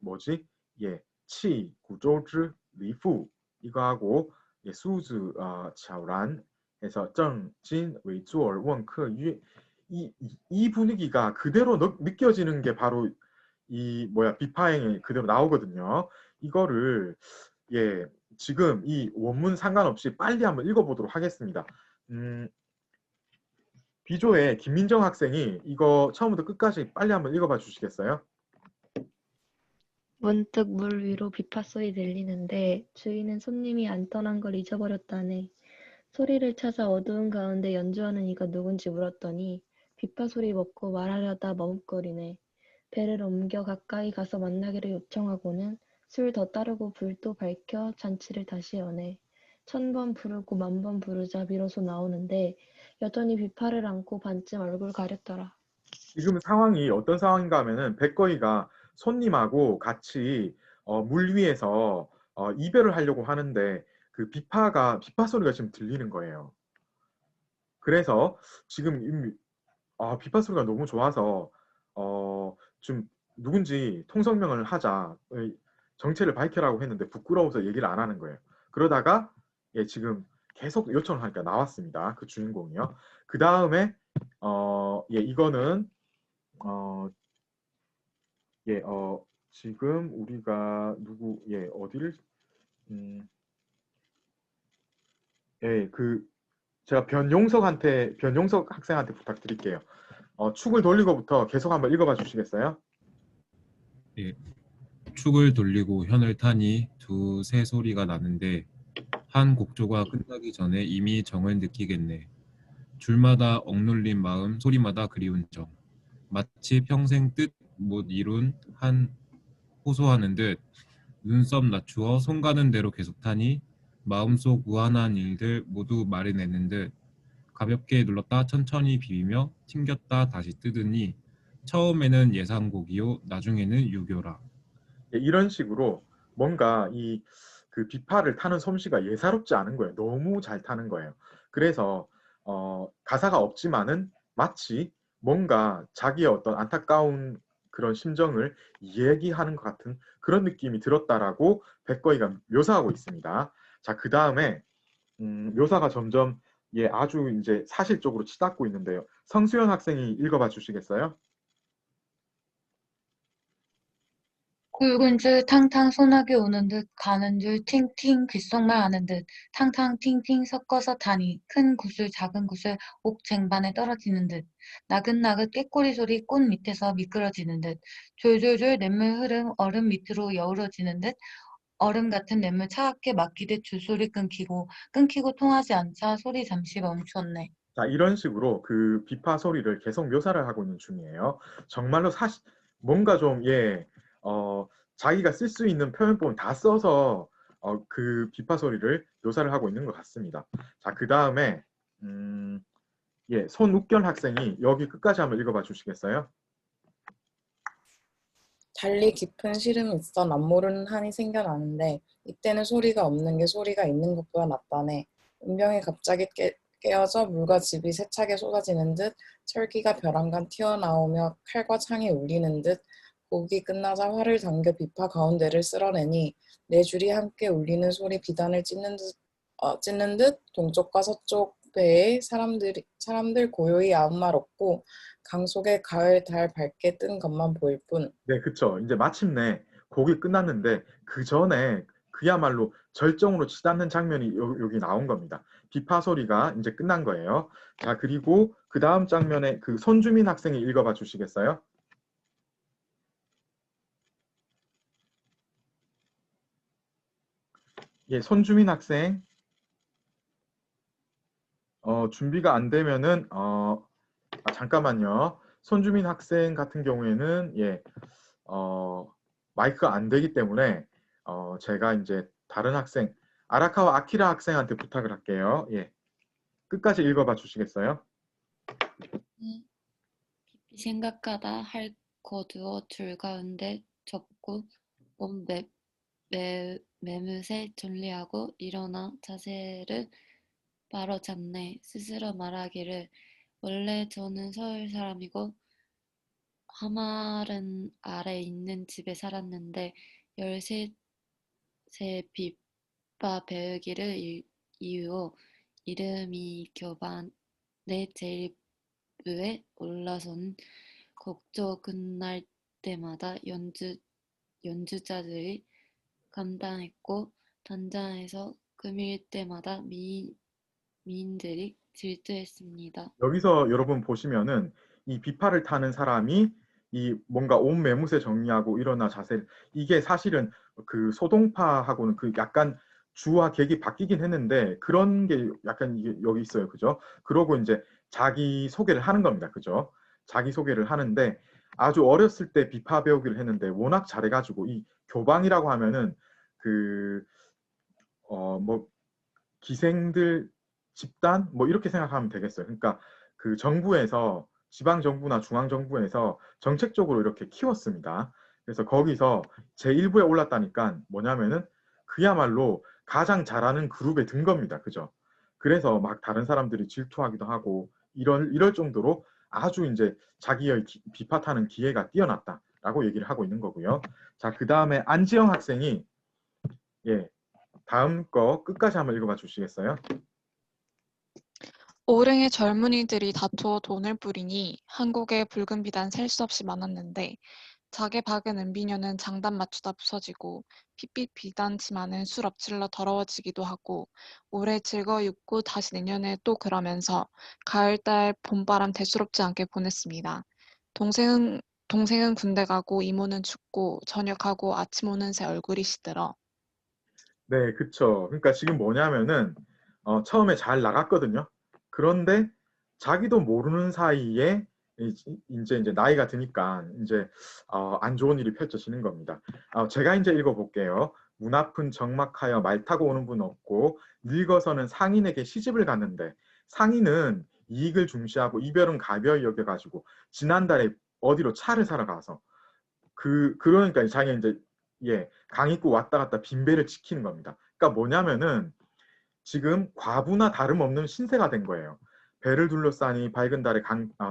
뭐지? 예, 치, 구조즈, 리푸 이거하고 예, 수즈, 차오란 해서 정, 진, 웨이주얼, 원크, 유 이 분위기가 그대로 느껴지는 게 바로 이 비파행에 그대로 나오거든요. 이거를 예, 지금 이 원문 상관없이 빨리 한번 읽어보도록 하겠습니다. 비조의 김민정 학생이 이거 처음부터 끝까지 빨리 한번 읽어봐 주시겠어요? 문득 물 위로 비파 소리 들리는데 주인은 손님이 안 떠난 걸 잊어버렸다네. 소리를 찾아 어두운 가운데 연주하는 이가 누군지 물었더니 비파 소리 먹고 말하려다 머뭇거리네. 배를 옮겨 가까이 가서 만나기를 요청하고는 술 더 따르고 불도 밝혀 잔치를 다시 여네. 1000번 부르고 10,000번 부르자 비로소 나오는데 여전히 비파를 안고 반쯤 얼굴 가렸더라. 지금 상황이 어떤 상황인가 하면은 백거이가 손님하고 같이 물 위에서 이별을 하려고 하는데 그 비파 소리가 지금 들리는 거예요. 그래서 지금 비파 소리가 너무 좋아서 좀 누군지 통성명을 하자, 정체를 밝혀라고 했는데 부끄러워서 얘기를 안 하는 거예요. 그러다가 예, 지금 계속 요청을 하니까 나왔습니다. 그 주인공이요. 그 다음에 예, 이거는 지금 우리가 어디를 예, 제가 변용석 학생한테 부탁드릴게요. 축을 돌리고부터 계속 한번 읽어봐 주시겠어요? 예, 축을 돌리고 현을 타니 두 새 소리가 나는데 한 곡조가 끝나기 전에 이미 정을 느끼겠네. 줄마다 억눌린 마음, 소리마다 그리운 정. 마치 평생 뜻 못 이룬 한 호소하는 듯 눈썹 낮추어 손 가는 대로 계속 타니 마음속 무한한 일들 모두 말해내는 듯 가볍게 눌렀다 천천히 비비며 튕겼다 다시 뜯으니 처음에는 예상곡이요 나중에는 유교라. 예, 이런 식으로 뭔가 그 비파를 타는 솜씨가 예사롭지 않은 거예요. 너무 잘 타는 거예요. 그래서 가사가 없지만은 마치 뭔가 자기의 어떤 안타까운 그런 심정을 얘기하는 것 같은 그런 느낌이 들었다라고 백거이가 묘사하고 있습니다. 자, 그 다음에 묘사가 점점 아주 이제 사실적으로 치닫고 있는데요. 성수연 학생이 읽어봐 주시겠어요? 굵은 줄 탕탕 소나기 오는 듯 가는 줄 팅팅 귓속말 하는 듯 탕탕 팅팅 섞어서 타니 큰 구슬 작은 구슬 옥쟁반에 떨어지는 듯 나긋나긋 꾀꼬리 소리 꽃 밑에서 미끄러지는 듯 졸졸졸 냇물 흐름 얼음 밑으로 여우러지는 듯 얼음 같은 냇물 차갑게 막히듯 줄소리 끊기고 통하지 않자 소리 잠시 멈추었네. 자, 이런 식으로 그 비파 소리를 계속 묘사를 하고 있는 중이에요. 정말로 뭔가 좀 자기가 쓸 수 있는 표현법을 다 써서 그 비파 소리를 묘사를 하고 있는 것 같습니다. 자, 그 다음에 손욱결 학생이 여기 끝까지 한번 읽어봐 주시겠어요? 달리 깊은 시름이 있어 남모르는 한이 생겨나는데 이때는 소리가 없는 게 소리가 있는 것보다 낫다네. 은병이 갑자기 깨어져 물과 즙이 세차게 쏟아지는 듯 철기가 벼랑간 튀어나오며 칼과 창이 울리는 듯 곡이 끝나자 활을 당겨 비파 가운데를 쓸어내니 네 줄이 함께 울리는 소리 비단을 찢는 듯 동쪽과 서쪽 배에 사람들 고요히 아무 말 없고 강 속에 가을 달 밝게 뜬 것만 보일 뿐. 네, 그쵸. 이제 마침내 곡이 끝났는데 그 전에 그야말로 절정으로 치닫는 장면이 여기 나온 겁니다. 비파 소리가 이제 끝난 거예요. 자, 그리고 그 다음 장면에 그 손주민 학생이 읽어봐 주시겠어요? 예, 손주민 학생. 준비가 안 되면은 잠깐만요. 손주민 학생 같은 경우에는 마이크가 안 되기 때문에 제가 이제 다른 학생 아라카와 아키라 학생한테 부탁을 할게요. 예, 끝까지 읽어봐 주시겠어요? 깊이 생각하다 할 거두어 줄 가운데 접고 몸 매무새 존리하고 일어나 자세를 바로잡네. 스스로 말하기를 원래 저는 서울 사람이고 하마른 아래 있는 집에 살았는데 13세 빗바 배우기를 이유로 이름이 교반의 제일부에 올라선 곡조 끝날 때마다 연주자들이 감탄했고 단장에서 금일 때마다 미인들이 질투했습니다. 여기서 여러분 보시면은 이 비파를 타는 사람이 이 뭔가 옷 매무새 정리하고 일어나 자세, 이게 사실은 그 소동파하고는 그 약간 주와 객이 바뀌긴 했는데 그런 게 약간 이게 여기 있어요. 그죠? 그러고 이제 자기 소개를 하는 겁니다. 그죠? 자기 소개를 하는데 아주 어렸을 때 비파 배우기를 했는데 워낙 잘해가지고 이 교방이라고 하면은 그 뭐 기생들 집단 뭐 이렇게 생각하면 되겠어요. 그러니까 그 정부에서 지방 정부나 중앙 정부에서 정책적으로 이렇게 키웠습니다. 그래서 거기서 제1부에 올랐다니까 뭐냐면은 그야말로 가장 잘하는 그룹에 든 겁니다. 그죠? 그래서 막 다른 사람들이 질투하기도 하고 이럴 정도로 아주 이제 자기의 비팟하는 기회가 뛰어났다라고 얘기를 하고 있는 거고요. 자, 그 다음에 안지영 학생이 다음 거 끝까지 한번 읽어봐 주시겠어요? 오랭의 젊은이들이 다투어 돈을 뿌리니 한국에 붉은 비단 셀 수 없이 많았는데 자개 박은 은비녀는 장단 맞추다 부서지고 핏빛 비단 치마는 술 엎질러 더러워지기도 하고 올해 즐거이 웃고 다시 내년에 또 그러면서 가을달 봄바람 대수롭지 않게 보냈습니다. 동생은 군대 가고 이모는 죽고 저녁하고 아침 오는 새 얼굴이 시들어. 네, 그쵸. 그러니까 지금 뭐냐면은 처음에 잘 나갔거든요. 그런데 자기도 모르는 사이에 이제 나이가 드니까 이제 안 좋은 일이 펼쳐지는 겁니다. 제가 이제 읽어볼게요. 문 앞은 적막하여 말 타고 오는 분 없고 늙어서는 상인에게 시집을 갔는데 상인은 이익을 중시하고 이별은 가벼이 여겨가지고 지난달에 어디로 차를 사러 가서 그러니까 자기가 이제 강 있고 왔다 갔다 빈배를 지키는 겁니다. 그러니까 뭐냐면은 지금 과부나 다름없는 신세가 된 거예요. 배를 둘러싸니 밝은 달의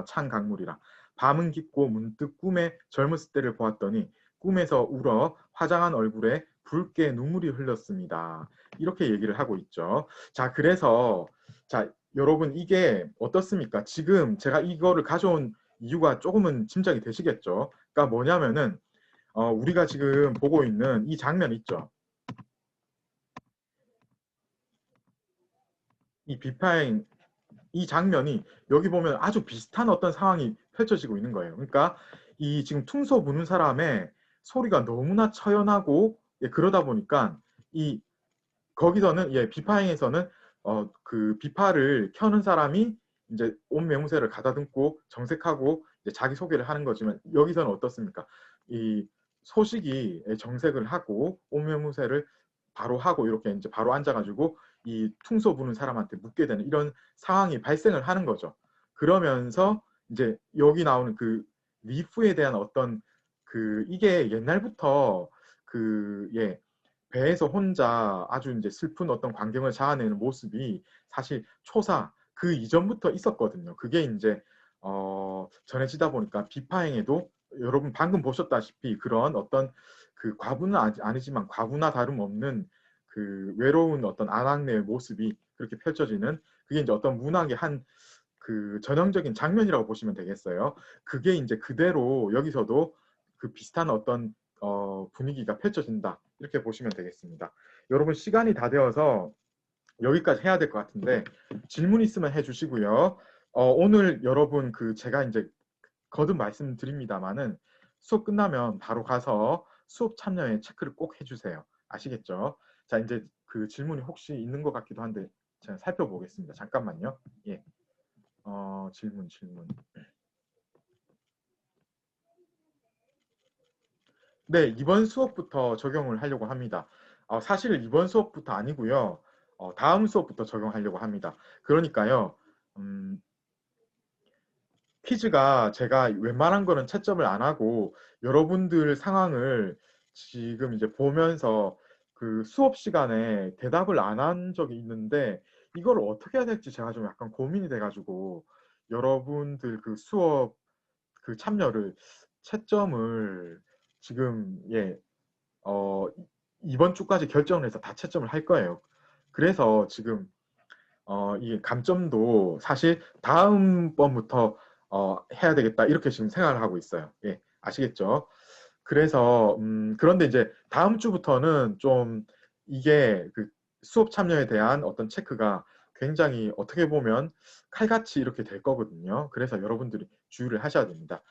찬 강물이라. 밤은 깊고 문득 꿈에 젊었을 때를 보았더니 꿈에서 울어 화장한 얼굴에 붉게 눈물이 흘렀습니다. 이렇게 얘기를 하고 있죠. 자, 그래서 자, 여러분 이게 어떻습니까? 지금 제가 이거를 가져온 이유가 조금은 짐작이 되시겠죠? 그러니까 뭐냐면은 우리가 지금 보고 있는 이 장면 있죠? 이 비파행 이 장면이 여기 보면 아주 비슷한 어떤 상황이 펼쳐지고 있는 거예요. 그러니까 이 지금 퉁소 부는 사람의 소리가 너무나 처연하고 그러다 보니까 이 거기서는 비파행에서는 그 비파를 켜는 사람이 이제 옷 매무새를 가다듬고 정색하고 이제 자기 소개를 하는 거지만 여기서는 어떻습니까? 이 소식이 정색을 하고 옷 매무새를 바로 하고 이렇게 이제 바로 앉아가지고 이 퉁소 부는 사람한테 묻게 되는 이런 상황이 발생을 하는 거죠. 그러면서 이제 여기 나오는 그 리프에 대한 어떤 이게 옛날부터 배에서 혼자 아주 이제 슬픈 어떤 광경을 자아내는 모습이 사실 초사 그 이전부터 있었거든요. 그게 이제 전해지다 보니까 비파행에도 여러분 방금 보셨다시피 그런 어떤 그 과부는 아니지만 과부나 다름없는 그 외로운 어떤 아낙네의 모습이 그렇게 펼쳐지는 그게 이제 어떤 문학의 한 그 전형적인 장면이라고 보시면 되겠어요. 그게 이제 그대로 여기서도 그 비슷한 어떤 분위기가 펼쳐진다 이렇게 보시면 되겠습니다. 여러분 시간이 다 되어서 여기까지 해야 될 것 같은데 질문 있으면 해주시고요. 오늘 여러분 제가 이제 거듭 말씀드립니다만은 수업 끝나면 바로 가서 수업 참여에 체크를 꼭 해주세요. 아시겠죠? 자, 이제 그 질문이 혹시 있는 것 같기도 한데 제가 살펴보겠습니다. 잠깐만요. 예. 질문. 네, 이번 수업부터 적용을 하려고 합니다. 사실 이번 수업부터 아니고요. 다음 수업부터 적용하려고 합니다. 그러니까요. 퀴즈가 제가 웬만한 거는 채점을 안 하고 여러분들 상황을 지금 이제 보면서 그 수업 시간에 대답을 안 한 적이 있는데 이걸 어떻게 해야 될지 제가 좀 약간 고민이 돼가지고 여러분들 그 수업 그 참여를 채점을 지금 이번 주까지 결정을 해서 다 채점을 할 거예요. 그래서 지금 이 감점도 사실 다음번부터 해야 되겠다 이렇게 지금 생각을 하고 있어요. 예, 아시겠죠? 그래서 그런데 이제 다음 주부터는 좀 이게 그 수업 참여에 대한 어떤 체크가 굉장히 어떻게 보면 칼같이 이렇게 될 거거든요. 그래서 여러분들이 주의를 하셔야 됩니다.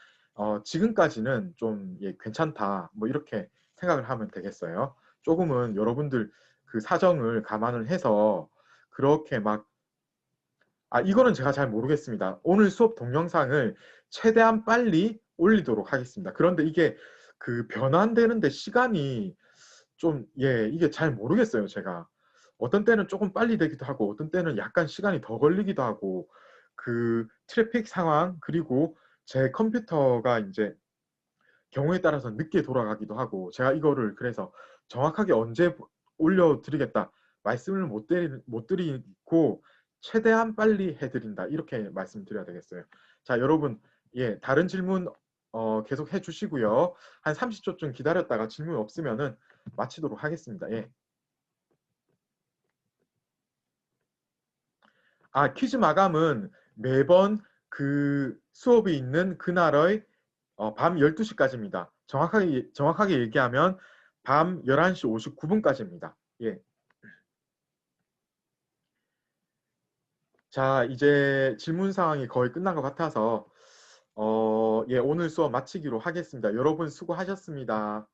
지금까지는 좀 괜찮다 뭐 이렇게 생각을 하면 되겠어요. 조금은 여러분들 그 사정을 감안을 해서 그렇게 막 이거는 제가 잘 모르겠습니다. 오늘 수업 동영상을 최대한 빨리 올리도록 하겠습니다. 그런데 이게 그 변환되는데 시간이 좀 이게 잘 모르겠어요. 제가 어떤 때는 조금 빨리 되기도 하고 어떤 때는 약간 시간이 더 걸리기도 하고 그 트래픽 상황 그리고 제 컴퓨터가 이제 경우에 따라서 늦게 돌아가기도 하고 제가 이거를 그래서 정확하게 언제 올려드리겠다 말씀을 못 드리고 최대한 빨리 해드린다 이렇게 말씀드려야 되겠어요. 자, 여러분 다른 질문 계속 해주시고요. 한 30초쯤 기다렸다가 질문 없으면은 마치도록 하겠습니다. 예. 퀴즈 마감은 매번 그 수업이 있는 그날의 밤 12시까지입니다. 정확하게 얘기하면 밤 11시 59분까지입니다. 예. 자, 이제 질문 사항이 거의 끝난 것 같아서 오늘 수업 마치기로 하겠습니다. 여러분 수고하셨습니다.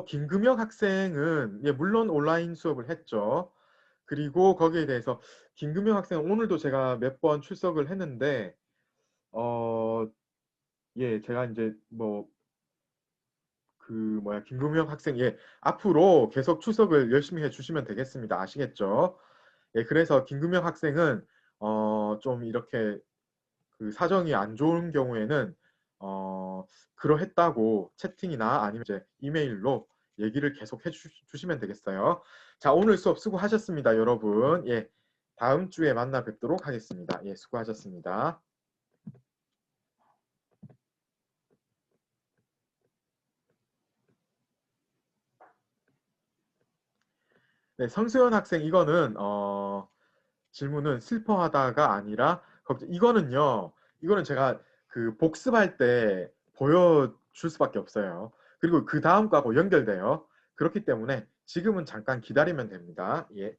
김금혁 학생은 물론 온라인 수업을 했죠. 그리고 거기에 대해서 김금혁 학생은 오늘도 제가 몇 번 출석을 했는데 제가 이제 김금혁 학생 앞으로 계속 출석을 열심히 해주시면 되겠습니다. 아시겠죠? 그래서 김금혁 학생은 좀 이렇게 그 사정이 안 좋은 경우에는 그러했다고 채팅이나 아니면 이제 이메일로 얘기를 계속 해주시면 되겠어요. 자, 오늘 수업 수고하셨습니다, 여러분. 다음 주에 만나 뵙도록 하겠습니다. 수고하셨습니다. 네, 성수연 학생 이거는 질문은 슬퍼하다가 아니라 이거는 제가 그 복습할 때 보여줄 수밖에 없어요. 그리고 그 다음 거하고 연결돼요. 그렇기 때문에 지금은 잠깐 기다리면 됩니다. 예.